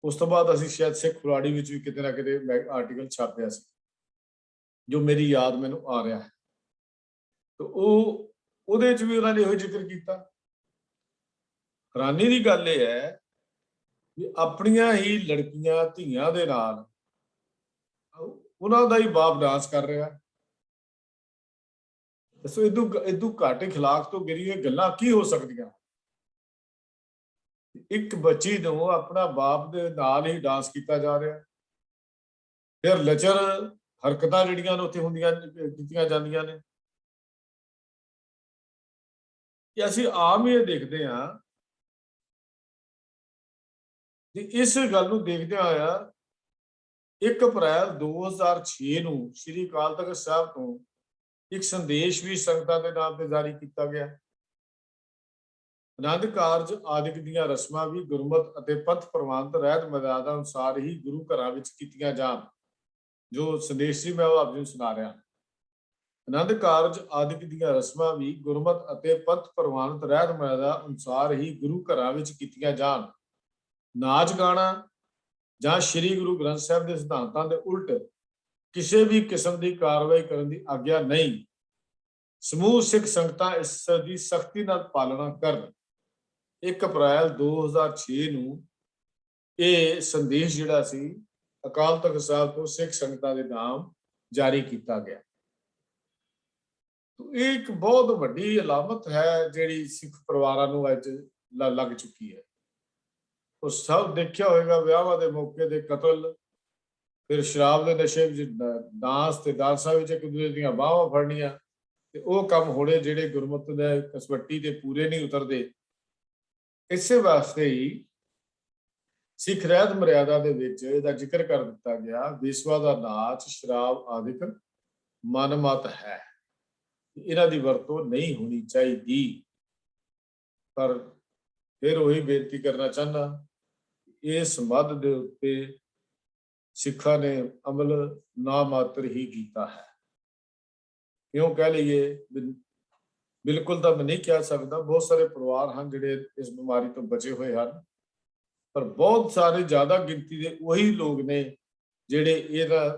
ਉਸ ਤੋਂ ਬਾਅਦ ਅਸੀਂ ਸ਼ਾਇਦ ਸਿੱਖ ਫੁਲਾੜੀ ਵਿੱਚ ਵੀ ਕਿਤੇ ਨਾ ਕਿਤੇ ਆਰਟੀਕਲ ਛਾਪਿਆ ਸੀ, ਜੋ ਮੇਰੀ ਯਾਦ ਮੈਨੂੰ ਆ ਰਿਹਾ ਹੈ। ਤੇ ਉਹਦੇ 'ਚ ਵੀ ਉਹਨਾਂ ਨੇ ਇਹੋ ਜ਼ਿਕਰ ਕੀਤਾ। ਹੈਰਾਨੀ ਦੀ ਗੱਲ ਇਹ ਹੈ ਵੀ ਆਪਣੀਆਂ ਹੀ ਲੜਕੀਆਂ ਧੀਆਂ ਦੇ ਨਾਲ ਉਹਨਾਂ ਦਾ ਹੀ ਬਾਪ ਡਾਂਸ ਕਰ ਰਿਹਾ। ਦੱਸੋ ਇਦੋਂ ਘੱਟ ਖਿਲਾਫ ਤੋਂ ਗਿਰੀ ਇਹ ਗੱਲਾਂ ਕੀ ਹੋ ਸਕਦੀਆਂ? ਇੱਕ ਬੱਚੀ ਨੂੰ ਆਪਣਾ ਬਾਪ ਦੇ ਨਾਲ ਹੀ ਡਾਂਸ ਕੀਤਾ ਜਾ ਰਿਹਾ, ਫਿਰ ਲਚਰ ਹਰਕਤਾਂ ਜਿਹੜੀਆਂ ਨੇ ਉੱਥੇ ਹੁੰਦੀਆਂ ਕੀਤੀਆਂ ਜਾਂਦੀਆਂ ਨੇ। ਕਿ ਅਸੀਂ ਆਮ ਹੀ ਇਹ ਦੇਖਦੇ ਹਾਂ ਕਿ ਇਸ ਗੱਲ ਨੂੰ ਦੇਖਦਿਆਂ ਹੋਇਆ 1 ਅਪ੍ਰੈਲ 2006 ਨੂੰ ਸ੍ਰੀ ਅਕਾਲ ਤਖ਼ਤ ਸਾਹਿਬ ਤੋਂ ਇੱਕ ਸੰਦੇਸ਼ ਵੀ ਸੰਗਤਾਂ ਦੇ ਨਾਮ ਤੇ ਜਾਰੀ ਕੀਤਾ ਗਿਆ। ਆਨੰਦ ਕਾਰਜ ਆਦਿਕ ਦੀਆਂ ਰਸਮਾਂ ਵੀ ਗੁਰਮਤ ਅਤੇ ਪੰਥ ਪ੍ਰਵਾਨਿਤ ਰਹਿਤ ਮਰਿਆਦਾ ਅਨੁਸਾਰ ਹੀ ਗੁਰੂ ਘਰਾਂ ਵਿੱਚ ਕੀਤੀਆਂ ਜਾਣ। ਜੋ ਸੰਦੇਸ਼ ਸੀ ਮੈਂ ਉਹ ਆਪ ਜੀ ਨੂੰ ਸੁਣਾ ਰਿਹਾ। ਆਨੰਦ ਕਾਰਜ ਆਦਿਕ ਦੀਆਂ ਰਸਮਾਂ ਵੀ ਗੁਰਮਤ ਅਤੇ ਪੰਥ ਪ੍ਰਵਾਨਿਤ ਰਹਿਤ ਮਰਿਆਦਾ ਅਨੁਸਾਰ ਹੀ ਗੁਰੂ ਘਰਾਂ ਵਿੱਚ ਕੀਤੀਆਂ ਜਾਣ। ਨਾਚ ਗਾਣਾ ਜਾਂ ਸ੍ਰੀ ਗੁਰੂ ਗ੍ਰੰਥ ਸਾਹਿਬ ਦੇ ਸਿਧਾਂਤਾਂ ਦੇ ਉਲਟ ਕਿਸੇ ਵੀ ਕਿਸਮ ਦੀ ਕਾਰਵਾਈ ਕਰਨ ਦੀ ਆਗਿਆ ਨਹੀਂ। ਸਮੂਹ ਸਿੱਖ ਸੰਗਤਾਂ ਇਸ ਦੀ ਸਖਤੀ ਨਾਲ ਪਾਲਣਾ ਕਰਨ। 1 ਅਪ੍ਰੈਲ 2006 ਨੂੰ ਇਹ ਸੰਦੇਸ਼ ਜਿਹੜਾ ਸੀ ਅਕਾਲ ਤਖ਼ਤ ਸਾਹਿਬ ਤੋਂ ਸਿੱਖ ਸੰਗਤਾਂ ਦੇ ਨਾਮ ਜਾਰੀ ਕੀਤਾ ਗਿਆ। ਇਹ ਇੱਕ ਬਹੁਤ ਵੱਡੀ ਅਲਾਮਤ ਹੈ ਜਿਹੜੀ ਸਿੱਖ ਪਰਿਵਾਰਾਂ ਨੂੰ ਅੱਜ ਲੱਗ ਚੁੱਕੀ ਹੈ। ਉਹ ਸਭ ਦੇਖਿਆ ਹੋਵੇਗਾ, ਵਿਆਹਾਂ ਦੇ ਮੌਕੇ ਦੇ ਕਤਲ, ਫਿਰ ਸ਼ਰਾਬ ਦੇ ਨਸ਼ੇ ਵਿੱਚ ਡਾਂਸ ਤੇ ਡਾਂਸਾਂ ਵਿੱਚ ਇੱਕ ਦੂਜੇ ਦੀਆਂ ਬਾਹਾਂ ਫੜਨੀਆਂ, ਤੇ ਉਹ ਕੰਮ ਹੋਣੇ ਜਿਹੜੇ ਗੁਰਮਤਿ ਦੇ ਕਸਵੱਟੀ ਤੇ ਪੂਰੇ ਨਹੀਂ ਉਤਰਦੇ। ਇਸੇ ਵਾਸਤੇ ਹੀ ਸਿੱਖ ਰਹਿਤ ਮਰਿਆਦਾ ਦੇ ਵਿੱਚ ਇਹਦਾ ਜ਼ਿਕਰ ਕਰ ਦਿੱਤਾ ਗਿਆ, ਵੇਸਵਾ ਦਾ ਨਾਚ, ਸ਼ਰਾਬ ਆਦਿਕ ਮਨਮਤ ਹੈ, ਇਹਨਾਂ ਦੀ ਵਰਤੋਂ ਨਹੀਂ ਹੋਣੀ ਚਾਹੀਦੀ। ਪਰ ਫਿਰ ਉਹੀ ਬੇਨਤੀ ਕਰਨਾ ਚਾਹੁੰਦਾ, ਇਸ ਮੱਧ ਦੇ ਉੱਤੇ ਸਿੱਖਾਂ ਨੇ ਅਮਲ ਨਾ ਮਾਤਰ ਹੀ ਕੀਤਾ ਹੈ। ਕਿਉਂ ਕਹਿ ਲਈਏ, ਬਿਲਕੁਲ ਤਾਂ ਮੈਂ ਨਹੀਂ ਕਹਿ ਸਕਦਾ, ਬਹੁਤ ਸਾਰੇ ਪਰਿਵਾਰ ਹਨ ਜਿਹੜੇ ਇਸ ਬਿਮਾਰੀ ਤੋਂ ਬਚੇ ਹੋਏ ਹਨ, ਪਰ ਬਹੁਤ ਸਾਰੇ ਜ਼ਿਆਦਾ ਗਿਣਤੀ ਦੇ ਉਹੀ ਲੋਕ ਨੇ ਜਿਹੜੇ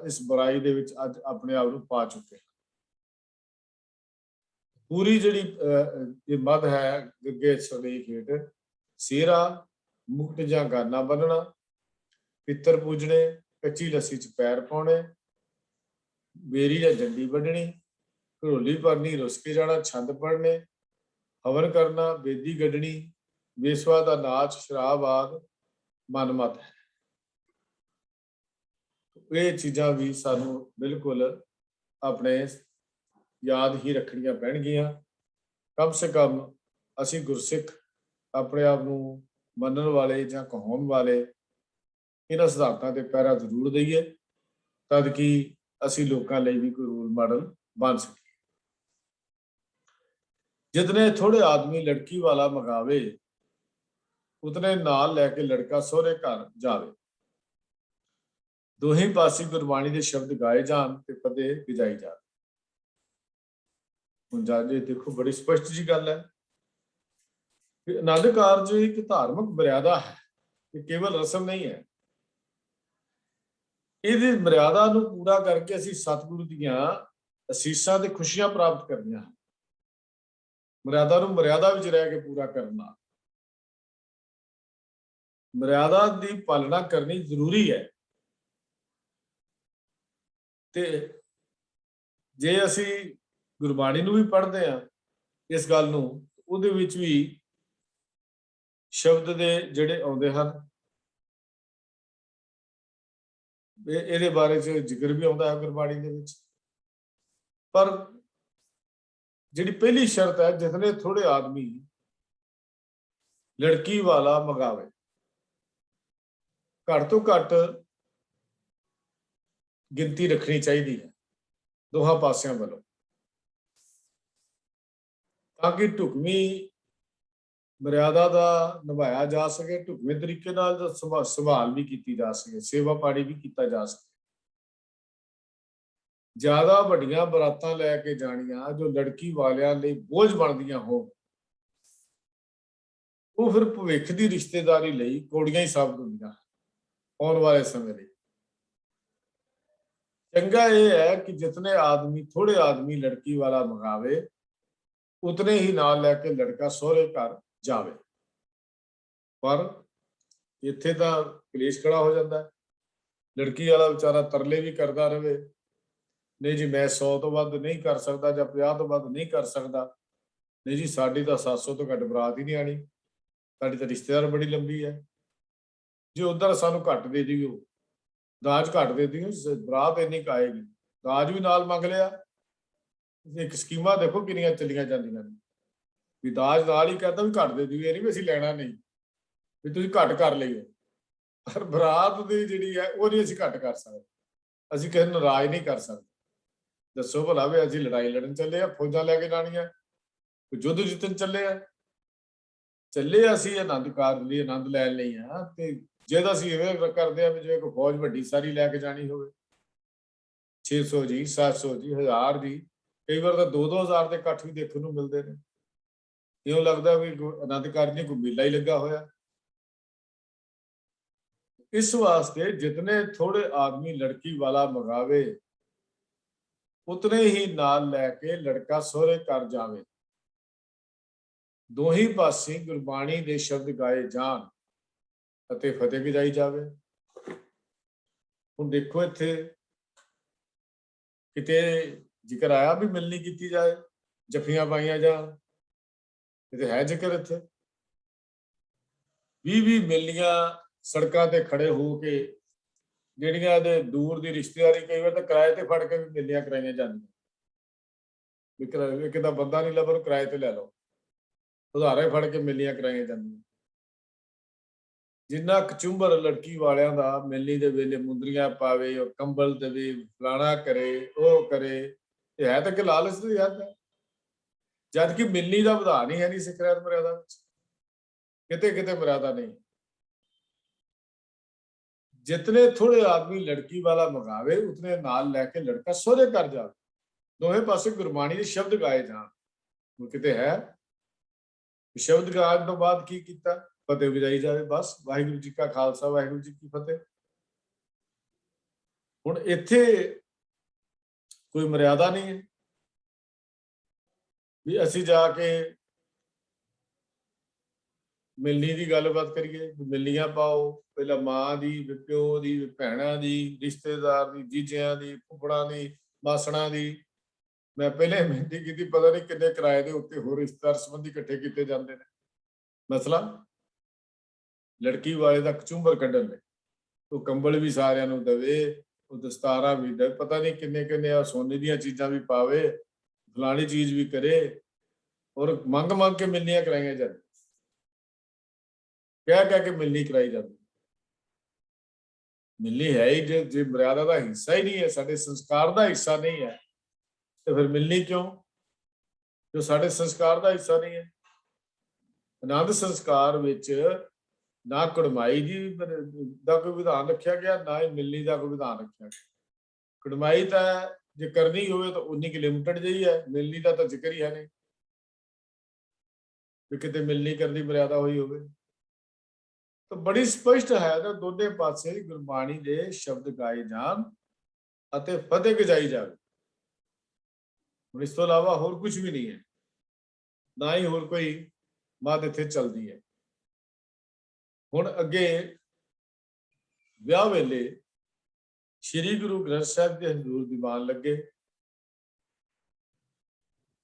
ਇਸ ਬੁਰਾਈ ਦੇ ਵਿੱਚ ਅੱਜ ਆਪਣੇ ਆਪ ਨੂੰ ਪਾ ਚੁੱਕੇ ਹਨ। ਪੂਰੀ ਜਿਹੜੀ ਇਹ ਮੱਧ ਹੈ, ਗੱਗੇ ਸਰੀਖ ਹੇਠ ਸਿਹਰਾ, ਮੁਕਟ ਜਾਂ ਗਾਨਾ ਬੰਨਣਾ, पितर पूजने, कच्ची लस्सी च पैर पाने, बेरी या जंडी वड्ढनी, घड़ोली भरनी, रुस के जाना, छंद पढ़ने, हवन करना, बेदी गड्ढनी, बेसवा दा नाच, शराब आदि मनमत है। ये चीज़ां भी सानू बिल्कुल अपने याद ही रखनियां पैणगियां। कम से कम असी गुरसिख अपने आप नू मनण वाले जां कहाउण वाले इन्हां सिद्धांतां ते पैरा जरूर दईए, तद कि असी लोकां लई भी कोई रोल मॉडल बन सकीए। जितने थोड़े आदमी लड़की वाला मंगावे, उतने नाल लैके लड़का सोहरे घर जावे। दोही पासी गुरबाणी के शब्द गाए जान ते फतेह गिजाई जाए। हुण जाजे देखो बड़ी स्पष्ट जी गल है कि आनंद कारज एक धार्मिक मर्यादा है, ये केवल रस्म नहीं है। इहदी मर्यादा नूं पूरा करके असीं सतगुरु दीआं असीसां ते खुशियां प्राप्त करनियां हैं। मर्यादा नूं मर्यादा विच रह के पूरा करना, मर्यादा की पालना करनी जरूरी है। ते जे असी गुरबाणी नूं भी पढ़ते हैं इस गल नूं, उहदे विच भी शब्द दे जिहड़े आउंदे हन, इहदे बारे च जिक्र भी आउंदा है गुरबाणी दे विच। पर जिहड़ी पहली शर्त है, जितने थोड़े आदमी लड़की वाला मंगावे, घट तो घट गिनती रखनी चाहिए है दोहां पासियां वालों, ताकि ढुकवीं मर्यादा का निभाया जा सके, ढुकवें तरीके नाल संभाल भी की जा सके, सेवा पाड़ी भी किया जा सके। ज्यादा वड्डियां बरातां लैके जानियां जो लड़की वालियां लई बोझ बनदियां हो, वो फिर भविख की रिश्तेदारी लई कौड़ियां ही साबित होंदियां आने वाले समय लई। चंगा यह है कि जितने आदमी थोड़े आदमी लड़की वाला मंगावे, उतने ही नाल लैके लड़का सोहरे घर जावे। पर इत्थे तां कलेश खड़ा हो जाता है, लड़की वाला बेचारा तरले भी करता रहे, नहीं जी मैं 100 तो वध नहीं कर सकता जां 50 तो वध नहीं कर सकता, नहीं जी साडी तां 700 तो घट बरात ही नहीं आनी, साडी तां रिश्तेदार बड़ी लंबी है, जे उधर सानू घट दे दिओ, दाज घट दे दिओ, बरात इन्नी क आएगी, दाज भी नाल मंग लिया। एक स्कीमां देखो किनियां चलियां जांदियां ने, भी दाज नाल ही कहता भी घट दे दिओ, ये नहीं भी असीं लैणा नहीं, भी तुसीं घट कर लईओ, पर बरात दी जिहड़ी है वो नहीं असीं घट कर सकदे, असीं किसे नूं नाराज नहीं कर सकदे। दसो भला भी असीं लड़ाई लड़न चले आ, फौजां लैके जाणियां, कोई युद्ध जिੱਤਣ ਚੱਲੇ ਆ, ਚੱਲੇ ਅਸੀਂ ਆਨੰਦ ਕਾਰਜ ਲਈ, ਆਨੰਦ ਲੈਣ ਲਈ ਆ, ਤੇ ਜੇ ਤਾਂ ਅਸੀਂ ਇਵੇਂ ਕਰਦੇ ਆ ਵੀ ਜਿਵੇਂ ਕੋਈ ਫੌਜ ਵੱਡੀ ਸਾਰੀ ਲੈ ਕੇ ਜਾਣੀ ਹੋਵੇ, 600 ਜੀ, 700 ਜੀ, 1000 ਜੀ, ਕਈ ਵਾਰ ਤਾਂ 2-2 ਹਜ਼ਾਰ ਦੇ ਇਕੱਠ ਵੀ ਦੇਖਣ ਨੂੰ ਮਿਲਦੇ ਨੇ। ਇਉਂ ਲੱਗਦਾ ਵੀ ਆਨੰਦ ਕਾਰਜ ਨਹੀਂ ਕੋਈ ਮੇਲਾ ਹੀ ਲੱਗਾ ਹੋਇਆ। इस वास्ते जितने थोड़े आदमी लड़की वाला मंगावे, उतने ही नाल लैके लड़का सोहरे घर जावे। दोही पासी गुरबाणी दे शब्द गाए जान अते फतेह गिजाई जावे। हुण देखो इत्थे किते जिक्र आया भी मिलनी की जाए, जफियां पाइया जान, किते है जिक्र इत्थे 20-20 मिलनियां सड़कों ते खड़े होके ਜਿਹੜੀਆਂ ਦੇ दूर की रिश्तेदारी कई बार तो किराए ते फड़ के भी मिलनियां कराइयां जांदियां, भी किराए एक दा बंदा नहीं लभो किराए ते ले लो, उधारे फड़ के मिलनियां कराइयां जांदियां। जिन्ना कचुंबर लड़की वालियां दा मिलनी दे वेले मुंदरियां पावे और कंबल देवे, फलाना करे वो करे, ये है तो कि लालच दी हद है, जबकि मिलनी का विधान ही है नहीं सिख रियात मर्यादा विच, किते किते मर्यादा नहीं। जितने थोड़े आदमी लड़की वाला मंगावे, उतने नाल लैके लड़का सोहरे घर जावे। दोहे पासे गुरबाणी के शब्द गाए जान, किते है शब्द गायन तो बाद की कीता, फतेह बजाई जावे, बस वाहिगुरू जी का खालसा वाहिगुरू जी की फतेह। हुण इत्थे कोई मर्यादा नहीं है भी असीं जाके ਮਿਲਣੀ ਦੀ ਗੱਲਬਾਤ ਕਰੀਏ, ਮਿਲਣੀਆਂ ਪਾਓ, ਪਹਿਲਾਂ ਮਾਂ ਦੀ, ਪਿਓ ਦੀ, ਭੈਣਾਂ ਦੀ, ਰਿਸ਼ਤੇਦਾਰ ਦੀ, ਜੀਜਿਆਂ ਦੀ, ਫੁੱਫੜਾਂ ਦੀ, ਮਾਸੜਾਂ ਦੀ। ਮੈਂ ਪਹਿਲੇ ਮਿਹਨਤੀ ਕੀਤੀ, ਪਤਾ ਨਹੀਂ ਕਿੰਨੇ ਕਿਰਾਏ ਦੇ ਉੱਤੇ ਹੋਰ ਰਿਸ਼ਤੇਦਾਰ ਸੰਬੰਧੀ ਇਕੱਠੇ ਕੀਤੇ ਜਾਂਦੇ ਨੇ। ਮਸਲਾ ਲੜਕੀ ਵਾਲੇ ਦਾ ਕਚੂੰਬਰ ਕੱਢਣ ਲਈ ਉਹ ਕੰਬਲ ਵੀ ਸਾਰਿਆਂ ਨੂੰ ਦੇਵੇ, ਉਹ ਦਸਤਾਰਾਂ ਵੀ ਦੇਵੇ, ਪਤਾ ਨਹੀਂ ਕਿੰਨੇ ਕਿੰਨੇ ਆ ਸੋਨੇ ਦੀਆਂ ਚੀਜ਼ਾਂ ਵੀ ਪਾਵੇ, ਫਲਾਣੀ ਚੀਜ਼ ਵੀ ਕਰੇ, ਔਰ ਮੰਗ ਮੰਗ ਕੇ ਮਿਲਣੀਆਂ ਕਰਾਈਆਂ ਜਾਂਦੀਆਂ, ਕਹਿ ਕੇ ਮਿਲਣੀ ਕਰਾਈ ਜਾਂਦੀ। ਮਿਲਣੀ ਹੈ ਹੀ ਜੇ ਮਰਿਆਦਾ ਦਾ ਹਿੱਸਾ ਹੀ ਨਹੀਂ ਹੈ, ਸਾਡੇ ਸੰਸਕਾਰ ਦਾ ਹਿੱਸਾ ਨਹੀਂ ਹੈ, ਤੇ ਫਿਰ ਮਿਲਣੀ ਕਿਉਂ, ਜੋ ਸਾਡੇ ਸੰਸਕਾਰ ਦਾ ਹਿੱਸਾ ਨਹੀਂ ਹੈ। ਆਨੰਦ ਸੰਸਕਾਰ ਵਿੱਚ ਨਾ ਕੁੜਮਾਈ ਦੀ ਦਾ ਕੋਈ ਵਿਧਾਨ ਰੱਖਿਆ ਗਿਆ, ਨਾ ਹੀ ਮਿਲਣੀ ਦਾ ਕੋਈ ਵਿਧਾਨ ਰੱਖਿਆ ਗਿਆ। ਕੁੜਮਾਈ ਤਾਂ ਜੇ ਕਰਨੀ ਹੋਵੇ ਤਾਂ ਉਨੀ ਕਿ ਲਿਮਟਡ ਜਿਹੀ ਹੈ, ਮਿਲਣੀ ਦਾ ਤਾਂ ਜ਼ਿਕਰ ਹੀ ਹੈ ਨਹੀਂ ਵੀ ਕਿਤੇ ਮਿਲਣੀ ਕਰਨ ਦੀ ਮਰਿਆਦਾ ਹੋਈ ਹੋਵੇ। ਤਾਂ ਬੜੀ ਸਪਸ਼ਟ ਹੈ ਨਾ, ਦੋਨੇ ਪਾਸੇ ਗੁਰਬਾਣੀ ਦੇ ਸ਼ਬਦ ਗਾਏ ਜਾਣ ਅਤੇ ਫਤਿਹ ਗਜਾਈ ਜਾਵੇ। ਹੁਣ ਇਸ ਤੋਂ ਇਲਾਵਾ ਹੋਰ ਕੁਝ ਵੀ ਨਹੀਂ ਹੈ, ਨਾ ਹੀ ਹੋਰ ਕੋਈ ਮੱਦ ਇੱਥੇ ਚੱਲਦੀ ਹੈ। ਹੁਣ ਅੱਗੇ ਵਿਆਹ ਵੇਲੇ ਸ੍ਰੀ ਗੁਰੂ ਗ੍ਰੰਥ ਸਾਹਿਬ ਦੇ ਹਜ਼ੂਰ ਦੀਵਾਨ ਲੱਗੇ।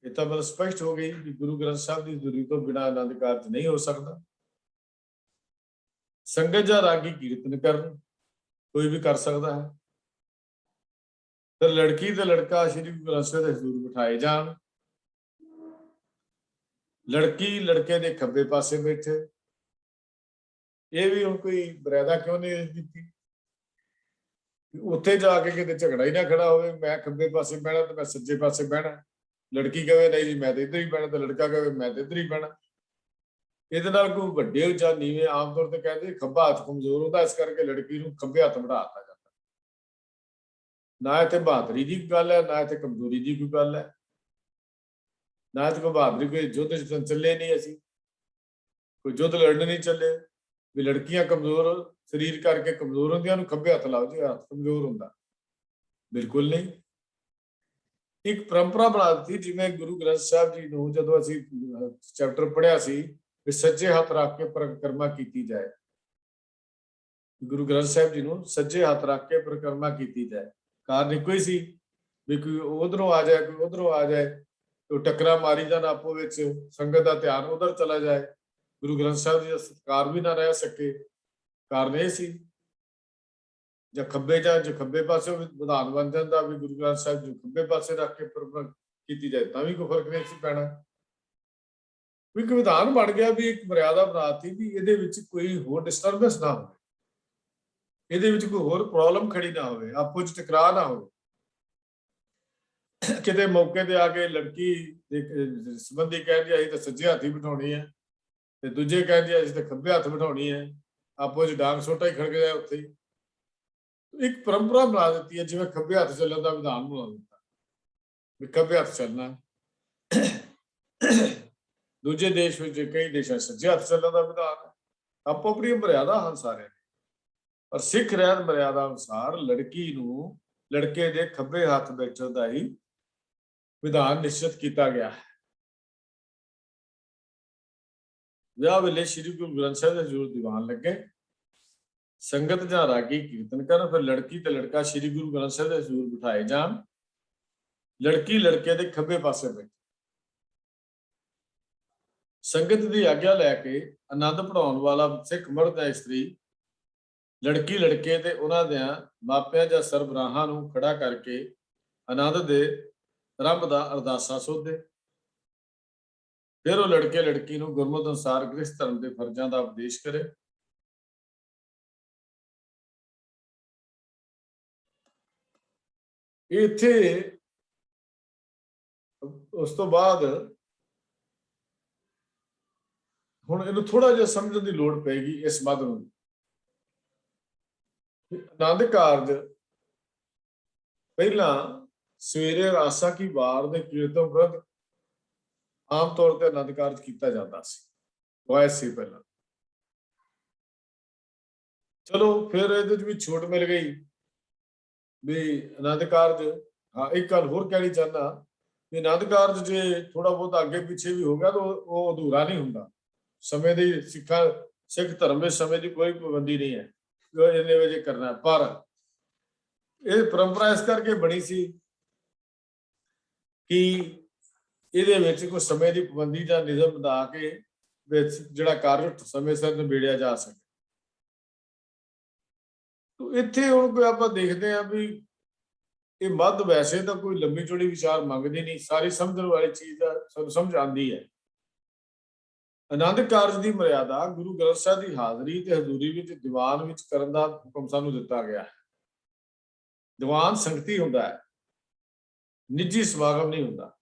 ਇਹ ਤਾਂ ਮਤਲਬ ਸਪਸ਼ਟ ਹੋ ਗਈ ਕਿ ਗੁਰੂ ਗ੍ਰੰਥ ਸਾਹਿਬ ਦੀ ਹਜ਼ੂਰੀ ਤੋਂ ਬਿਨਾਂ ਆਨੰਦ ਕਾਰਜ ਨਹੀਂ ਹੋ ਸਕਦਾ। ਸੰਗਤ ਜਾਂ ਰਾਗੀ ਕੀਰਤਨ ਕਰਨ, ਕੋਈ ਵੀ ਕਰ ਸਕਦਾ ਹੈ। ਫਿਰ ਲੜਕੀ ਤੇ ਲੜਕਾ ਸ੍ਰੀ ਗੁਰੂ ਗ੍ਰੰਥ ਸਾਹਿਬ ਦੇ ਹਜ਼ੂਰ ਬਿਠਾਏ ਜਾਣ। ਲੜਕੀ ਲੜਕੇ ਦੇ ਖੱਬੇ ਪਾਸੇ ਬੈਠੇ। ਇਹ ਵੀ ਹੁਣ ਕੋਈ ਮਰਿਆਦਾ ਕਿਉਂ ਨਹੀਂ ਦਿੱਤੀ, ਉੱਥੇ ਜਾ ਕੇ ਕਿਤੇ ਝਗੜਾ ਹੀ ਨਾ ਖੜਾ ਹੋਵੇ, ਮੈਂ ਖੱਬੇ ਪਾਸੇ ਬਹਿਣਾ ਤੇ ਮੈਂ ਸੱਜੇ ਪਾਸੇ ਬਹਿਣਾ। ਲੜਕੀ ਕਹੇ ਨਹੀਂ ਜੀ ਮੈਂ ਤਾਂ ਇੱਧਰ ਹੀ ਬਹਿਣਾ, ਤੇ ਲੜਕਾ ਕਹੇ ਮੈਂ ਤਾਂ ਇੱਧਰ ਹੀ ਬਹਿਣਾ। ਇਹਦੇ ਨਾਲ ਕੋਈ ਵੱਡੇ ਜਾਂ ਨੀਵੇਂ ਆਮ ਤੌਰ ਤੇ ਕਹਿੰਦੇ ਖੱਬਾ ਹੱਥ ਕਮਜ਼ੋਰ ਹੁੰਦਾ, ਇਸ ਕਰਕੇ ਲੜਕੀ ਨੂੰ ਖੱਬੇ ਹੱਥ ਬਿਠਾ ਦਿੱਤਾ ਜਾਂਦਾ। ਨਾ ਇੱਥੇ ਬਹਾਦਰੀ ਦੀ ਗੱਲ ਹੈ, ਨਾ ਇੱਥੇ ਕਮਜ਼ੋਰੀ ਦੀ ਕੋਈ ਗੱਲ ਹੈ, ਨਾ ਇੱਥੇ ਕੋਈ ਬਹਾਦਰੀ, ਕੋਈ ਯੁੱਧ ਚੱਲੇ ਨਹੀਂ, ਅਸੀਂ ਕੋਈ ਯੁੱਧ ਲੜਨ ਨਹੀਂ ਚੱਲੇ ਵੀ ਲੜਕੀਆਂ ਕਮਜ਼ੋਰ ਸਰੀਰ ਕਰਕੇ ਕਮਜ਼ੋਰ ਹੁੰਦੀਆਂ, ਨੂੰ ਖੱਬੇ ਹੱਥ ਲਾਓ ਜੀ ਹੱਥ ਕਮਜ਼ੋਰ ਹੁੰਦਾ, ਬਿਲਕੁਲ ਨਹੀਂ। ਇੱਕ ਪਰੰਪਰਾ ਬਣਾ ਦਿੱਤੀ, ਜਿਵੇਂ ਗੁਰੂ ਗ੍ਰੰਥ ਸਾਹਿਬ ਜੀ ਨੂੰ ਜਦੋਂ ਅਸੀਂ ਚੈਪਟਰ ਪੜ੍ਹਿਆ ਸੀ ਵੀ ਸੱਜੇ ਹੱਥ ਰੱਖ ਕੇ ਪਰਿਕਰਮਾ ਕੀਤੀ ਜਾਏ, ਗੁਰੂ ਗ੍ਰੰਥ ਸਾਹਿਬ ਜੀ ਨੂੰ ਸੱਜੇ ਹੱਥ ਰੱਖ ਕੇ ਪਰਿਕਰਮਾ ਕੀਤੀ ਜਾਏ। ਕਾਰਨ ਇੱਕੋ ਹੀ ਸੀ ਵੀ ਕੋਈ ਉਧਰੋਂ ਆ ਜਾਏ, ਕੋਈ ਉਧਰੋਂ ਆ ਜਾਏ, ਉਹ ਟੱਕਰਾ ਮਾਰੀ ਜਾਣ ਆਪੋ ਵਿੱਚ, ਸੰਗਤ ਦਾ ਧਿਆਨ ਉਧਰ ਚਲਾ ਜਾਏ, ਗੁਰੂ ਗ੍ਰੰਥ ਸਾਹਿਬ ਜੀ ਦਾ ਸਤਿਕਾਰ ਵੀ ਨਾ ਰਹਿ ਸਕੇ। ਕਾਰਨ ਇਹ ਸੀ, ਜਾਂ ਖੱਬੇ ਜਾਂ ਜੋ ਖੱਬੇ ਪਾਸੇ ਵਿਧਾਨ ਬਣ ਜਾਂਦਾ ਵੀ ਗੁਰੂ ਗ੍ਰੰਥ ਸਾਹਿਬ ਜੀ ਖੱਬੇ ਪਾਸੇ ਰੱਖ ਕੇ ਪਰਿਕਰਮਾ ਕੀਤੀ ਜਾਏ, ਤਾਂ ਵੀ ਕੋਈ ਫਰਕ ਨਹੀਂ ਸੀ ਪੈਣਾ। ਇੱਕ ਵਿਧਾਨ ਬਣ ਗਿਆ ਵੀ ਇੱਕ ਮਰਿਆਦਾ ਬਣਾਤੀ ਵੀ ਇਹਦੇ ਵਿੱਚ ਕੋਈ ਹੋਰ ਡਿਸਟਰਬੈਂਸ ਨਾ ਹੋਵੇ, ਇਹਦੇ ਵਿੱਚ ਕੋਈ ਹੋਰ ਪ੍ਰੋਬਲਮ ਖੜੀ ਨਾ ਹੋਵੇ, ਆਪੋ ਵਿੱਚ ਟਕਰਾਅ ਨਾ ਹੋਵੇ। ਕਿਤੇ ਮੌਕੇ ਤੇ ਆ ਕੇ ਲੜਕੀ ਦੇ ਸੰਬੰਧੀ ਕਹਿੰਦੀ ਅਸੀਂ ਤਾਂ ਸੱਜੇ ਹੱਥ ਹੀ ਬਿਠਾਉਣੀ ਹੈ, ਤੇ ਦੂਜੇ ਕਹਿੰਦੇ ਅਸੀਂ ਤਾਂ ਖੱਬੇ ਹੱਥ ਬਿਠਾਉਣੀ ਹੈ, ਆਪੋ ਵਿੱਚ ਡਾਂਗ ਸੋਟਾ ਹੀ ਖੜਕ ਜਾਏ ਉੱਥੇ ਹੀ। ਇੱਕ ਪਰੰਪਰਾ ਬਣਾ ਦਿੱਤੀ ਹੈ, ਜਿਵੇਂ ਖੱਬੇ ਹੱਥ ਚੱਲਣ ਦਾ ਵਿਧਾਨ ਬਣਾ ਦਿੱਤਾ ਵੀ ਖੱਬੇ ਹੱਥ ਚੱਲਣਾ। ਦੂਜੇ ਦੇਸ਼ ਵਿੱਚ ਕਈ ਦੇਸ਼ਾਂ ਸੱਜੇ ਹੱਥ ਚੱਲਣ ਦਾ ਵਿਧਾਨ ਹੈ। ਆਪੋ ਆਪਣੀ ਮਰਿਆਦਾ ਹਨ ਸਾਰਿਆਂ ਦੀ, ਪਰ ਸਿੱਖ ਰਹਿਤ ਮਰਿਆਦਾ ਅਨੁਸਾਰ ਲੜਕੀ ਨੂੰ ਲੜਕੇ ਦੇ ਖੱਬੇ ਹੱਥ ਬੈਠਣ ਦਾ ਹੀ ਵਿਧਾਨ ਨਿਸ਼ਚਿਤ ਕੀਤਾ ਗਿਆ ਹੈ। ਵਿਆਹ ਵੇਲੇ ਸ੍ਰੀ ਗੁਰੂ ਗ੍ਰੰਥ ਸਾਹਿਬ ਦੇ ਹਜ਼ੂਰ ਦੀਵਾਨ ਲੱਗੇ, ਸੰਗਤ ਜਾਂ ਰਾਗੀ ਕੀਰਤਨ ਕਰਨ, ਫਿਰ ਲੜਕੀ ਤੇ ਲੜਕਾ ਸ੍ਰੀ ਗੁਰੂ ਗ੍ਰੰਥ ਸਾਹਿਬ ਦੇ ਹਜ਼ੂਰ ਬਿਠਾਏ ਜਾਣ। ਲੜਕੀ ਲੜਕੇ ਦੇ ਖੱਬੇ ਪਾਸੇ ਬੈਠੇ। ਸੰਗਤ ਦੀ ਆਗਿਆ ਲੈ ਕੇ ਆਨੰਦ ਪੜਾਉਣ ਵਾਲਾ ਸਿੱਖ ਮਰਦ ਜਾਂ ਇਸਤਰੀ ਲੜਕੀ ਲੜਕੇ ਤੇ ਉਹਨਾਂ ਦੇ ਮਾਪਿਆਂ ਜਾਂ ਸਰਬਰਾਹਾਂ ਨੂੰ ਖੜਾ ਕਰਕੇ ਆਨੰਦ ਦੇ ਰੱਬ ਦਾ ਅਰਦਾਸਾ ਸੋਧੇ। ਫਿਰ ਉਹ ਲੜਕੇ ਲੜਕੀ ਨੂੰ ਗੁਰਮਤਿ ਅਨੁਸਾਰ ਗ੍ਰਸਥ ਧਰਮ ਦੇ ਫਰਜ਼ਾਂ ਦਾ ਉਪਦੇਸ਼ ਕਰੇ। ਇੱਥੇ ਉਸ ਤੋਂ ਬਾਅਦ ਹੁਣ ਇਹਨੂੰ ਥੋੜਾ ਜਿਹਾ ਸਮਝਣ ਦੀ ਲੋੜ ਪਏਗੀ ਇਸ ਮੱਧ ਨੂੰ। ਆਨੰਦ ਕਾਰਜ ਪਹਿਲਾਂ ਸਵੇਰੇ ਆਸਾ ਕੀ ਵਾਰ ਦੇ ਕੀਰਤਨ ਵਿਰੁੱਧ ਆਮ ਤੌਰ ਤੇ ਆਨੰਦ ਕਾਰਜ ਕੀਤਾ ਜਾਂਦਾ ਸੀ, ਵਾਇਸ ਸੀ ਪਹਿਲਾਂ। ਚਲੋ ਫਿਰ ਇਹਦੇ ਚ ਵੀ ਛੋਟ ਮਿਲ ਗਈ ਵੀ ਆਨੰਦ ਕਾਰਜ। ਹਾਂ, ਇੱਕ ਗੱਲ ਹੋਰ ਕਹਿਣੀ ਚਾਹੁੰਦਾ ਵੀ ਆਨੰਦ ਕਾਰਜ ਜੇ ਥੋੜਾ ਬਹੁਤ ਅੱਗੇ ਪਿੱਛੇ ਵੀ ਹੋ ਗਿਆ ਤਾਂ ਉਹ ਅਧੂਰਾ ਨਹੀਂ ਹੁੰਦਾ, समय ਦੀ सिख धर्म में समय की कोई पाबंदी नहीं है जो इन्ने बजे करना, पर यह परंपरा इस करके बनी सी कि ਇਹਦੇ ਵਿੱਚ ਕੋਈ ਸਮੇਂ ਦੀ ਪਾਬੰਦੀ ਜਾਂ ਨਿਯਮ ਬਣਾ ਕੇ ਵਿੱਚ ਜਿਹੜਾ ਕਾਰਜ ਸਮੇਂ ਸਿਰ ਨਿਬੇੜਿਆ ਜਾ ਸਕੇ। ਤੋ ਇੱਥੇ ਹੁਣ ਕੋਈ ਆਪਾਂ ਦੇਖਦੇ ਆ ਵੀ ਇਹ ਮੱਧ ਵੈਸੇ ਤਾਂ ਕੋਈ ਲੰਬੀ ਚੌੜੀ ਵਿਚਾਰ ਮੰਗਦੀ ਨਹੀਂ, ਸਾਰੀ ਸਮਝਣ ਵਾਲੀ ਚੀਜ਼ ਆ, ਸਾਨੂੰ ਸਮਝ ਆਉਂਦੀ ਹੈ। ਆਨੰਦ ਕਾਰਜ ਦੀ ਮਰਿਆਦਾ ਗੁਰੂ ਗ੍ਰੰਥ ਸਾਹਿਬ ਦੀ ਹਾਜ਼ਰੀ ਤੇ ਹਜ਼ੂਰੀ ਵਿੱਚ ਦੀਵਾਨ ਵਿੱਚ ਕਰਨ ਦਾ ਹੁਕਮ ਸਾਨੂੰ ਦਿੱਤਾ ਗਿਆ ਹੈ। ਦੀਵਾਨ ਸੰਗਤੀ ਹੁੰਦਾ ਹੈ, ਨਿੱਜੀ ਸਮਾਗਮ ਨਹੀਂ ਹੁੰਦਾ।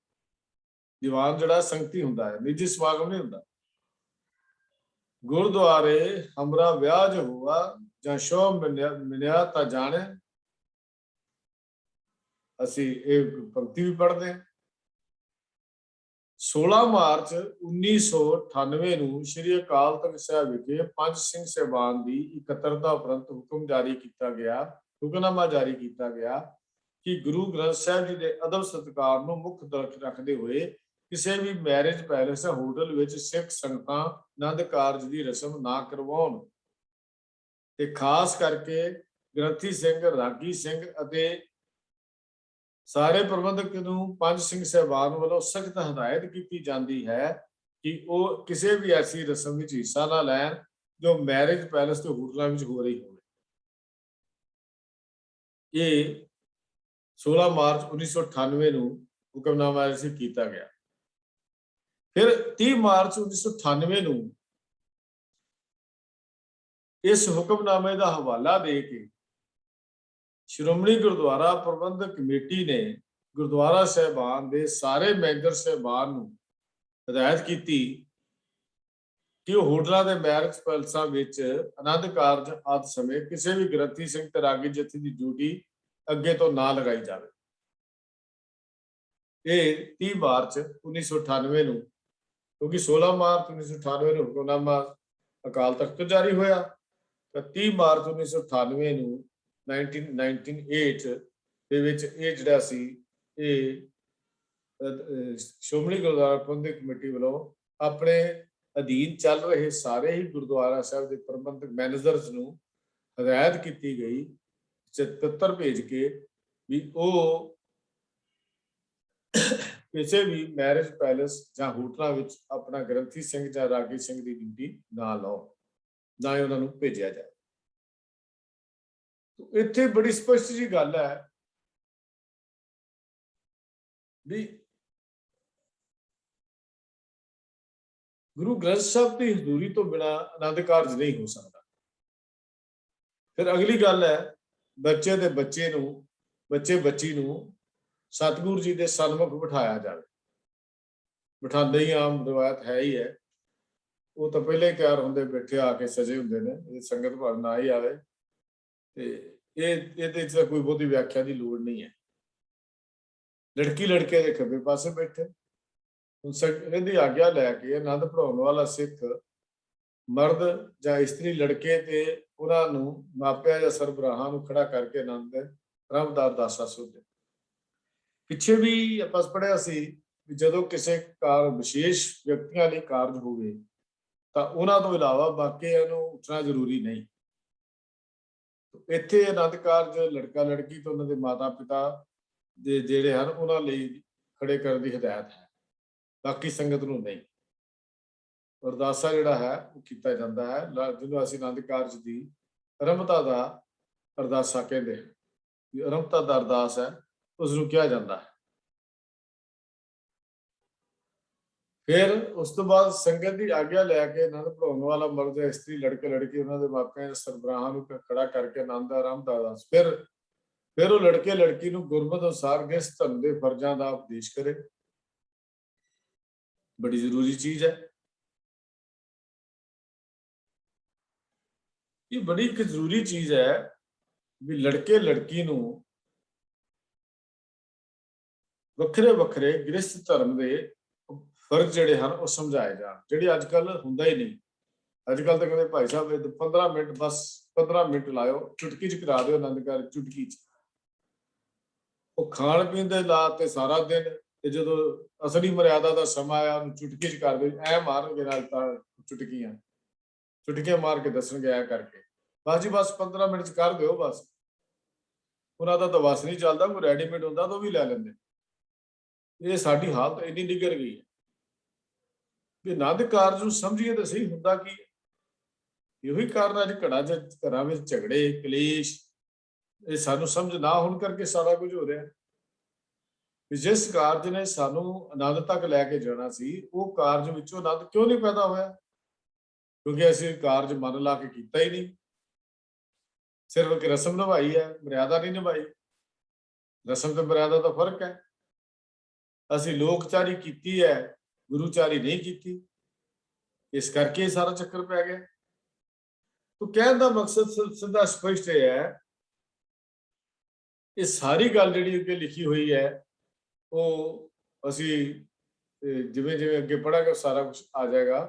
ਦੀਵਾਨ ਜਿਹੜਾ ਸੰਗਤੀ ਹੁੰਦਾ ਹੈ, ਨਿੱਜੀ ਸਮਾਗਮ ਨਹੀਂ ਹੁੰਦਾ। ਗੁਰਦੁਆਰੇ ਹਮਰਾ ਵਿਆਜ ਹੋਆ ਜਾਂ ਸ਼ੋਭ ਮਿਲਿਆ ਤਾਂ ਜਾਣੇ, ਅਸੀਂ ਇਹ ਪੰਕਤੀ ਵੀ ਪੜ੍ਹਦੇ ਹਾਂ। 16 ਮਾਰਚ 1998 ਨੂੰ ਸ਼੍ਰੀ ਅਕਾਲ ਤਖਤ ਸਾਹਿਬ ਵਿਖੇ ਪੰਜ ਸਿੰਘ ਸਾਹਿਬਾਨ ਦੀ ਇਕੱਤਰਤਾ ਉਪਰੰਤ ਹੁਕਮਨਾਮਾ ਜਾਰੀ ਕੀਤਾ ਗਿਆ ਕਿ ਗੁਰੂ ਗ੍ਰੰਥ ਸਾਹਿਬ ਜੀ ਦੇ ਅਦਬ ਸਤਿਕਾਰ ਨੂੰ ਮੁੱਖ ਰੱਖਦੇ ਹੋਏ ਕਿਸੇ ਵੀ ਮੈਰਿਜ ਪੈਲੇਸ ਹੋਟਲ ਵਿੱਚ ਸਿੱਖ ਸੰਗਤਾਂ ਆਨੰਦ ਕਾਰਜ ਦੀ ਰਸਮ ਨਾ ਕਰਵਾਉਣ ਤੇ ਖਾਸ ਕਰਕੇ ਗ੍ਰੰਥੀ ਸਿੰਘ, ਰਾਗੀ ਸਿੰਘ ਅਤੇ ਸਾਰੇ ਪ੍ਰਬੰਧਕ ਨੂੰ ਪੰਜ ਸਿੰਘ ਸਾਹਿਬਾਨ ਵੱਲੋਂ ਸਖਤ ਹਦਾਇਤ ਕੀਤੀ ਜਾਂਦੀ ਹੈ ਕਿ ਉਹ ਕਿਸੇ ਵੀ ਐਸੀ ਰਸਮ ਵਿੱਚ ਹਿੱਸਾ ਨਾ ਲੈਣ ਜੋ ਮੈਰਿਜ ਪੈਲੇਸ ਤੇ ਹੋਟਲਾਂ ਵਿੱਚ ਹੋ ਰਹੀ ਹੋਵੇ। ਇਹ 16 ਮਾਰਚ 1998 ਨੂੰ ਹੁਕਮਨਾਮਾ ਜਾਰੀ ਕੀਤਾ ਗਿਆ। ਫਿਰ 30 ਮਾਰਚ 1998 ਨੂੰ ਇਸ ਹੁਕਮਨਾਮੇ ਦਾ ਹਵਾਲਾ ਦੇ ਕੇ ਸ਼੍ਰੋਮਣੀ ਗੁਰਦੁਆਰਾ ਪ੍ਰਬੰਧਕ ਕਮੇਟੀ ਨੇ ਗੁਰਦੁਆਰਾ ਸਾਹਿਬਾਨ ਦੇ ਸਾਰੇ ਮੈਂਬਰ ਸਾਹਿਬਾਨ ਨੂੰ ਹਦਾਇਤ ਕੀਤੀ ਕਿ ਉਹ ਹੋਟਲਾਂ ਦੇ ਮੈਰਿਜ ਪੈਲਸਾਂ ਵਿੱਚ ਆਨੰਦ ਕਾਰਜ ਆਦਿ ਸਮੇਂ ਕਿਸੇ ਵੀ ਗ੍ਰੰਥੀ ਸਿੰਘ ਤੇ ਰਾਗੀ ਜਥੇ ਦੀ ਡਿਊਟੀ ਅੱਗੇ ਤੋਂ ਨਾ ਲਗਾਈ ਜਾਵੇ। ਇਹ 30 ਮਾਰਚ 1998 ਨੂੰ, ਕਿਉਂਕਿ 16 ਮਾਰਚ 1998 ਨੂੰ ਹੁਕਮਨਾਮਾ ਅਕਾਲ ਤਖਤ ਤੋਂ ਜਾਰੀ ਹੋਇਆ, ਤਾਂ 30 ਮਾਰਚ 1998 ਨੂੰ 1998 ਦੇ ਵਿੱਚ ਇਹ ਜਿਹੜਾ ਸੀ ਇਹ ਸ਼੍ਰੋਮਣੀ ਗੁਰਦੁਆਰਾ ਪ੍ਰਬੰਧਕ ਕਮੇਟੀ ਵੱਲੋਂ ਆਪਣੇ ਅਧੀਨ ਚੱਲ ਰਹੇ ਸਾਰੇ ਹੀ ਗੁਰਦੁਆਰਾ ਸਾਹਿਬ ਦੇ ਪ੍ਰਬੰਧਕ ਮੈਨੇਜਰਸ ਨੂੰ ਹਦਾਇਤ ਕੀਤੀ ਗਈ ਪੱਤਰ ਭੇਜ ਕੇ ਵੀ ਉਹ ਕਿਸੇ ਵੀ ਮੈਰਿਜ ਪੈਲੇਸ ਜਾਂ ਹੋਟਲਾਂ ਵਿੱਚ ਆਪਣਾ ਗ੍ਰੰਥੀ ਸਿੰਘ ਜਾਂ ਰਾਗੀ ਸਿੰਘ ਦੀ ਡਿਊਟੀ ਨਾ ਲਾਓ, ਨਾ ਹੀ ਉਹਨਾਂ ਨੂੰ ਭੇਜਿਆ ਜਾਏ। ਇੱਥੇ ਬੜੀ ਸਪਸ਼ਟ ਜੀ ਗੱਲ ਹੈ ਵੀ ਗੁਰੂ ਗ੍ਰੰਥ ਸਾਹਿਬ ਦੀ ਹਜ਼ੂਰੀ ਤੋਂ ਬਿਨਾਂ ਆਨੰਦ ਕਾਰਜ ਨਹੀਂ ਹੋ ਸਕਦਾ। ਫਿਰ ਅਗਲੀ ਗੱਲ ਹੈ ਬੱਚੇ ਦੇ ਬੱਚੀ ਨੂੰ ਸਤਿਗੁਰੂ ਜੀ ਦੇ ਸਨਮੁਖ ਬਿਠਾਇਆ ਜਾਵੇ। ਬਿਠਾਉਂਦੇ ਹੀ ਆਮ ਰਵਾਇਤ ਹੈ ਹੀ ਹੈ, ਉਹ ਤਾਂ ਪਹਿਲੇ ਹੀ ਤਿਆਰ ਹੁੰਦੇ ਬੈਠੇ ਆ ਕੇ ਸਜੇ ਹੁੰਦੇ ਨੇ, ਇਹ ਸੰਗਤ ਭਾਵੇਂ ਨਾ ਹੀ ਆਵੇ ਤੇ ਇਹਦੇ ਚ ਕੋਈ ਬਹੁਤੀ ਵਿਆਖਿਆ ਦੀ ਲੋੜ ਨਹੀਂ ਹੈ। ਲੜਕੀ ਲੜਕੇ ਦੇ ਖੱਬੇ ਪਾਸੇ ਬੈਠੇ, ਇਹਦੀ ਆਗਿਆ ਲੈ ਕੇ ਆਨੰਦ ਪੜਾਉਣ ਵਾਲਾ ਸਿੱਖ ਮਰਦ ਜਾਂ ਇਸਤਰੀ ਲੜਕੇ ਤੇ ਉਹਨਾਂ ਨੂੰ ਮਾਪਿਆਂ ਜਾਂ ਸਰਬਰਾਹਾਂ ਨੂੰ ਖੜਾ ਕਰਕੇ ਆਨੰਦ ਆਰੰਭ ਦਾ ਅਰਦਾਸਾ ਸੋਧੇ। ਪਿੱਛੇ ਵੀ ਆਪਾਂ ਪੜ੍ਹਿਆ ਸੀ ਵੀ ਜਦੋਂ ਕਿਸੇ ਵਿਸ਼ੇਸ਼ ਵਿਅਕਤੀਆਂ ਲਈ ਕਾਰਜ ਹੋਵੇ ਤਾਂ ਉਹਨਾਂ ਤੋਂ ਇਲਾਵਾ ਬਾਕੀਆਂ ਨੂੰ ਉੱਠਣਾ ਜ਼ਰੂਰੀ ਨਹੀਂ। ਇੱਥੇ ਆਨੰਦ ਕਾਰਜ ਲੜਕਾ ਲੜਕੀ ਤੋਂ ਉਹਨਾਂ ਦੇ ਮਾਤਾ ਪਿਤਾ ਦੇ ਜਿਹੜੇ ਹਨ ਉਹਨਾਂ ਲਈ ਖੜੇ ਕਰਨ ਦੀ ਹਦਾਇਤ ਹੈ, ਬਾਕੀ ਸੰਗਤ ਨੂੰ ਨਹੀਂ। ਅਰਦਾਸਾ ਜਿਹੜਾ ਹੈ ਉਹ ਕੀਤਾ ਜਾਂਦਾ ਹੈ, ਜਿਹਨੂੰ ਅਸੀਂ ਆਨੰਦ ਕਾਰਜ ਦੀ ਆਰੰਭਤਾ ਦਾ ਅਰਦਾਸਾ ਕਹਿੰਦੇ ਹਾਂ। ਆਰੰਭਤਾ ਦਾ ਅਰਦਾਸ ਹੈ ਉਸਨੂੰ ਕਿਹਾ ਜਾਂਦਾ ਹੈ। ਫਿਰ ਉਸ ਤੋਂ ਬਾਅਦ ਸੰਗਤ ਦੀ ਆਗਿਆ ਲੈ ਕੇ ਆਨੰਦ ਪੜਾਉਣ ਵਾਲਾ ਮਰਦ ਜਾਂ ਇਸਤਰੀ ਲੜਕੇ ਲੜਕੀ ਉਹਨਾਂ ਦੇ ਮਾਪਿਆਂ ਦੇ ਸਰਬਰਾਹਾਂ ਨੂੰ ਖੜਾ ਕਰਕੇ ਆਨੰਦ ਆਰੰਭ ਦਾ ਅਰਦਾਸ। ਫਿਰ ਉਹ ਲੜਕੇ ਲੜਕੀ ਨੂੰ ਗੁਰਮਤਿ ਅਨੁਸਾਰ ਜਿਸ ਧਰਮ ਦੇ ਫਰਜ਼ਾਂ ਦਾ ਉਪਦੇਸ਼ ਕਰੇ। ਬੜੀ ਜ਼ਰੂਰੀ ਚੀਜ਼ ਹੈ, ਇਹ ਬੜੀ ਇੱਕ ਜ਼ਰੂਰੀ ਚੀਜ਼ ਹੈ ਵੀ ਲੜਕੇ ਲੜਕੀ ਨੂੰ ਵੱਖਰੇ ਵੱਖਰੇ ਗ੍ਰਸਥ ਧਰਮ ਦੇ ਫਰਜ਼ ਜਿਹੜੇ ਹਨ ਉਹ ਸਮਝਾਏ ਜਾਣ, ਜਿਹੜੀ ਅੱਜ ਕੱਲ ਹੁੰਦਾ ਹੀ ਨਹੀਂ। ਅੱਜ ਕੱਲ ਤਾਂ ਕਹਿੰਦੇ ਭਾਈ ਸਾਹਿਬ 15 ਮਿੰਟ ਬਸ 15 ਮਿੰਟ ਲਾਇਓ, ਚੁਟਕੀ ਚ ਕਰਾ ਦਿਓ ਆਨੰਦ ਕਾਰਜ, ਚੁਟਕੀ ਚ। ਉਹ ਖਾਣ ਪੀਣ ਦੇ ਲਾ ਤੇ ਸਾਰਾ ਦਿਨ ਤੇ ਜਦੋਂ ਅਸਲੀ ਮਰਿਆਦਾ ਦਾ ਸਮਾਂ ਆਇਆ ਉਹਨੂੰ ਚੁਟਕੀ ਚ ਕਰ ਦੇ, ਐ ਮਾਰਨਗੇ ਨਾਲ ਤਾਂ ਚੁਟਕੀਆਂ ਮਾਰ ਕੇ ਦੱਸਣਗੇ ਐ ਕਰਕੇ, ਬਸ ਜੀ ਬਸ 15 ਮਿੰਟ ਚ ਕਰ ਦਿਓ ਬਸ। ਉਹਨਾਂ ਦਾ ਤਾਂ ਵਸ ਨਹੀਂ ਚੱਲਦਾ, ਕੋਈ ਰੈਡੀਮੇਡ ਹੁੰਦਾ ਤਾਂ ਉਹ ਵੀ ਲੈ ਲੈਂਦੇ। ਇਹ ਸਾਡੀ ਹਾਲਤ ਇੰਨੀ ਨਿਗਰ ਗਈ ਹੈ ਕਿ ਆਨੰਦ ਕਾਰਜ ਨੂੰ ਸਮਝੀਏ ਤਾਂ ਸਹੀ ਹੁੰਦਾ ਕੀ। ਇਹੋ ਹੀ ਕਾਰਨ ਅੱਜ ਘਰਾਂ ਵਿੱਚ ਝਗੜੇ ਕਲੇਸ਼, ਇਹ ਸਾਨੂੰ ਸਮਝ ਨਾ ਹੋਣ ਕਰਕੇ ਸਾਰਾ ਕੁਝ ਹੋ ਰਿਹਾ। ਜਿਸ ਕਾਰਜ ਨੇ ਸਾਨੂੰ ਆਨੰਦ ਤੱਕ ਲੈ ਕੇ ਜਾਣਾ ਸੀ, ਉਹ ਕਾਰਜ ਵਿੱਚੋਂ ਆਨੰਦ ਕਿਉਂ ਨਹੀਂ ਪੈਦਾ ਹੋਇਆ? ਕਿਉਂਕਿ ਅਸੀਂ ਕਾਰਜ ਮਨ ਲਾ ਕੇ ਕੀਤਾ ਹੀ ਨਹੀਂ, ਸਿਰਫ ਇੱਕ ਰਸਮ ਨਿਭਾਈ ਹੈ, ਮਰਿਆਦਾ ਨਹੀਂ ਨਿਭਾਈ। ਰਸਮ ਤੇ ਮਰਿਆਦਾ ਦਾ ਫਰਕ ਹੈ। ਅਸੀਂ ਲੋਕਚਾਰੀ ਕੀਤੀ ਹੈ, ਗੁਰੂਚਾਰੀ ਨਹੀਂ ਕੀਤੀ, ਇਸ ਕਰਕੇ ਸਾਰਾ ਚੱਕਰ ਪੈ ਗਿਆ। तो कहने का मकसद सिद्धा स्पष्ट है, ये सारी गल जिहड़ी अगे लिखी हुई है वो असी जिवें जिवें अगे पढ़ांगे सारा कुछ आ जाएगा।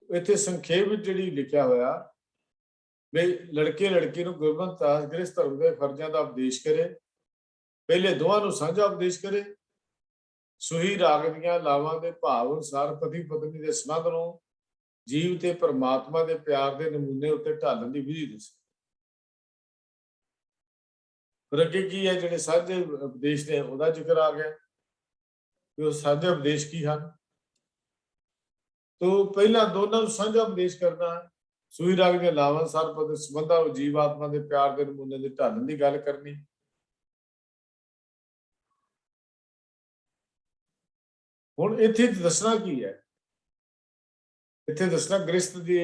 इत्थे संखेप जिहड़ी लिखिया होया भी लड़के लड़की नूं गुरमतਿ गृहस्थ धर्म के फर्जां का उपदेश करे, पहले दोवां नूं साझा उपदेश करे, सुही राग दीआं लावां दे भाव अनुसार पति पत्नी के संबंध नूं जीव ते परमात्मा के प्यार के नमूने उत्ते ढालण की विधि दसी। फिर अगे की है जिहड़े साझे उपदेश ने उहदा जिक्र आ गया कि वो साझे उपदेश की हैं। तो पहला दोनों साझा उपदेश करना है, सूई राग के लावां सार पद संबंधां जीव आत्मा के प्यार के नमूने के ढालण की गल करनी। हुण इत्थे दसना की है, इत्थे दसना गृहस्थ की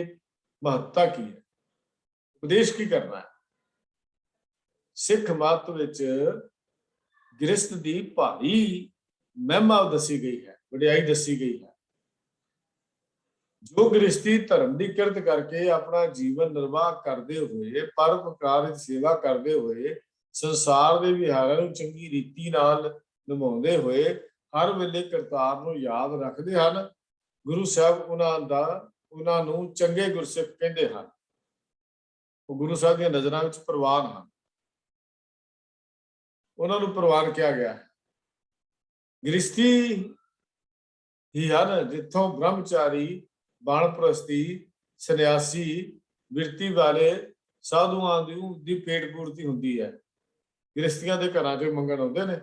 महत्ता की है, उपदेश की करना है। सिख मत विच गृहस्थ की भारी महिमा दसी गई है, वडियाई दसी गई है। जो गृहस्थी धर्म की किरत करके अपना जीवन निर्वाह करते हुए परोपकार सेवा करते हुए संसार के विहारां नूं चंगी रीति नाल निभाउंदे हुए हर वेले करतार नूं याद रखते हैं, गुरु साहब उन्हां नूं चंगे गुरसिख कहते हैं। वो गुरु साहब दी नज़रां विच प्रवान हैं, उन्हां नूं प्रवान किया गया है। गृहस्थी ही हैं जिथों ब्रह्मचारी बाणप्रस्ती सन्यासी बिरती वाले साधुआं दी पेट पूर्ति हुंदी है, गृहस्थियां दे घरां चों मंगण आउंदे ने।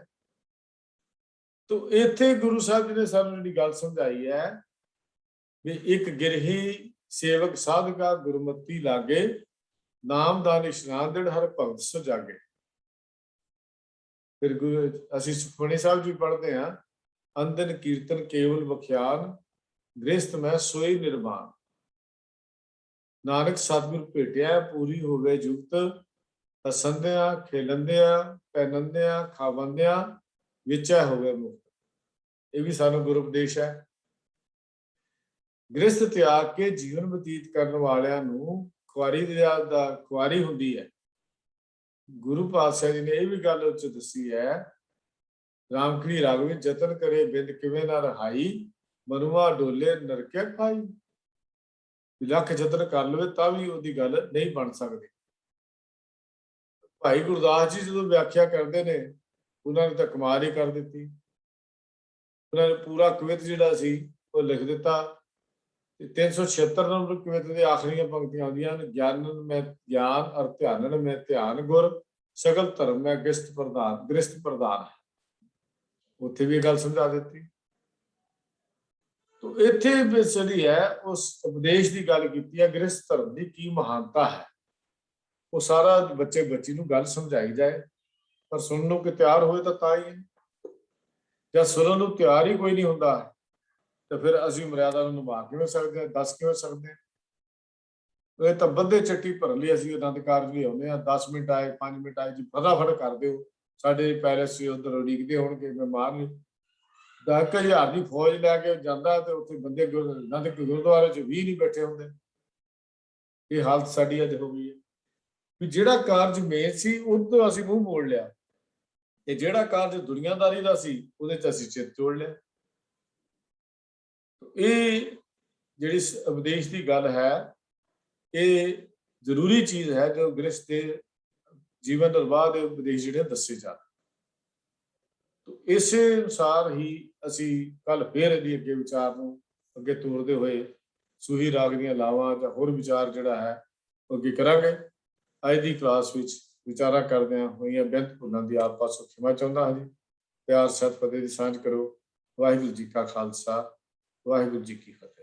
तो इत्थे गुरु साहब जी ने सानूं जिहड़ी गल समझाई है भी एक गिरही सेवक साधका गुरमति लागे, नाम दान इशनान दिड़ हर भगत सो जागे। फिर असीं सुखमणी साहब जी पढ़ते हैं, अंदन कीर्तन केवल बख्यान गृहस्थ में सोई निर्वाण, नानक सतगुर भेटिया पूरी होवे जुगत, हसंदिया खेलंदिया पैनंदिया खावंदिया विचा होवे मुक्त। ये भी सानूं गुरु उपदेश है। गृहस्थ त्याग के जीवन बतीत करने वालियां नूं खुआरी हुंदी है। गुरु पातशाह जी ने यह भी गल उच दसी है, रामखड़ी राग विच जतन करे बिंद किवें ना रहाई, मनुआ डोले नरके खाई। लख जतन कर लवे तां भी उहदी गल नहीं बन सकती। भाई गुरदास जी जो व्याख्या करते ने उन्होंने तो कमाल ही कर दी, उन्होंने पूरा कवित जिहड़ा सी वो लिख दिता। 376 नंबर कवित की आखिरी पंक्तियां आउंदियां ने, ज्ञानन में ज्ञान और ध्यानन में ध्यान गुर, सगल धर्म में गृहस्थ प्रधान है। उत्थे भी गल समझा दी। तो इत्थे जिहड़ी है उस उपदेश की गल कीती है, गृहस्थ धर्म की की महानता है, वो सारा बच्चे बच्ची नूं गल समझाई जाए, पर सुनने को तैयार होए तो तां ही है। जब सुनने नूं तैयार ही कोई नहीं हुंदा तो फिर असीं मर्यादा नूं निभा किवें सकदे हां, दस किवें सकदे हां। ਇਹ ਤਾਂ ਬੰਦੇ ਚੱਟੀ ਭਰਨ ਲਈ ਅਸੀਂ ਆਨੰਦ ਕਾਰਜ ਲਈ ਆਉਂਦੇ ਹਾਂ। 10 ਮਿੰਟ ਆਏ 5 ਮਿੰਟ ਆਏ ਜੀ ਫਟਾਫਟ ਕਰ ਦਿਓ, ਸਾਡੇ ਪੈਲਸ ਸੀ ਉਧਰ ਉਡੀਕਦੇ ਹੋਣਗੇ ਮਹਿਮਾਨ ਨੂੰ। 10,000 ਦੀ ਫੌਜ ਲੈ ਕੇ ਜਾਂਦਾ ਤੇ ਉੱਥੇ ਬੰਦੇ ਆਨੰਦ ਗੁਰਦੁਆਰੇ 'ਚ 20 ਨਹੀਂ ਬੈਠੇ ਹੁੰਦੇ। ਇਹ ਹਾਲਤ ਸਾਡੀ ਅੱਜ ਹੋ ਗਈ ਹੈ ਵੀ ਜਿਹੜਾ ਕਾਰਜ ਮੇਨ ਸੀ ਉਦੋਂ ਅਸੀਂ ਮੂੰਹ ਮੋੜ ਲਿਆ, ਤੇ ਜਿਹੜਾ ਕਾਰਜ ਦੁਨੀਆਦਾਰੀ ਦਾ ਸੀ ਉਹਦੇ 'ਚ ਅਸੀਂ ਚਿੱਤ ਜੋੜ ਲਿਆ। ਇਹ ਜਿਹੜੀ ਉਪਦੇਸ਼ ਦੀ ਗੱਲ ਹੈ, ਇਹ ਜ਼ਰੂਰੀ ਚੀਜ਼ ਹੈ ਜੋ ਗ੍ਰਸਥ ਦੇ ਜੀਵਨ ਨਿਰਵਾਹ ਦੇ ਉਪਦੇਸ਼ ਜਿਹੜੇ ਦੱਸੇ ਜਾਣ। तो इस अनुसार ही ਅਸੀਂ ਕੱਲ ਫੇਰ ਇਹਦੀ ਅੱਗੇ ਵਿਚਾਰ ਨੂੰ ਅੱਗੇ ਤੋਰਦੇ ਹੋਏ ਸੂਹੀ ਰਾਗ ਦੀਆਂ ਲਾਵਾਂ ਜਾਂ ਹੋਰ ਵਿਚਾਰ ਜਿਹੜਾ ਹੈ ਉਹ ਅੱਗੇ ਕਰਾਂਗੇ। ਅੱਜ ਦੀ ਕਲਾਸ ਵਿੱਚ ਵਿਚਾਰਾਂ ਕਰਦਿਆਂ ਹੋਈਆਂ ਬੇਅੰਤ ਭੁੱਲਾਂ ਦੀ ਆਪ ਪਾਸੋਂ ਖਿਮਾ ਚਾਹੁੰਦਾ ਹਾਂ ਜੀ। ਪਿਆਰ ਸਤਿ ਫਤਿਹ ਦੀ ਸਾਂਝ ਕਰੋ। ਵਾਹਿਗੁਰੂ ਜੀ ਕਾ ਖਾਲਸਾ, ਵਾਹਿਗੁਰੂ ਜੀ ਕੀ ਫਤਿਹ।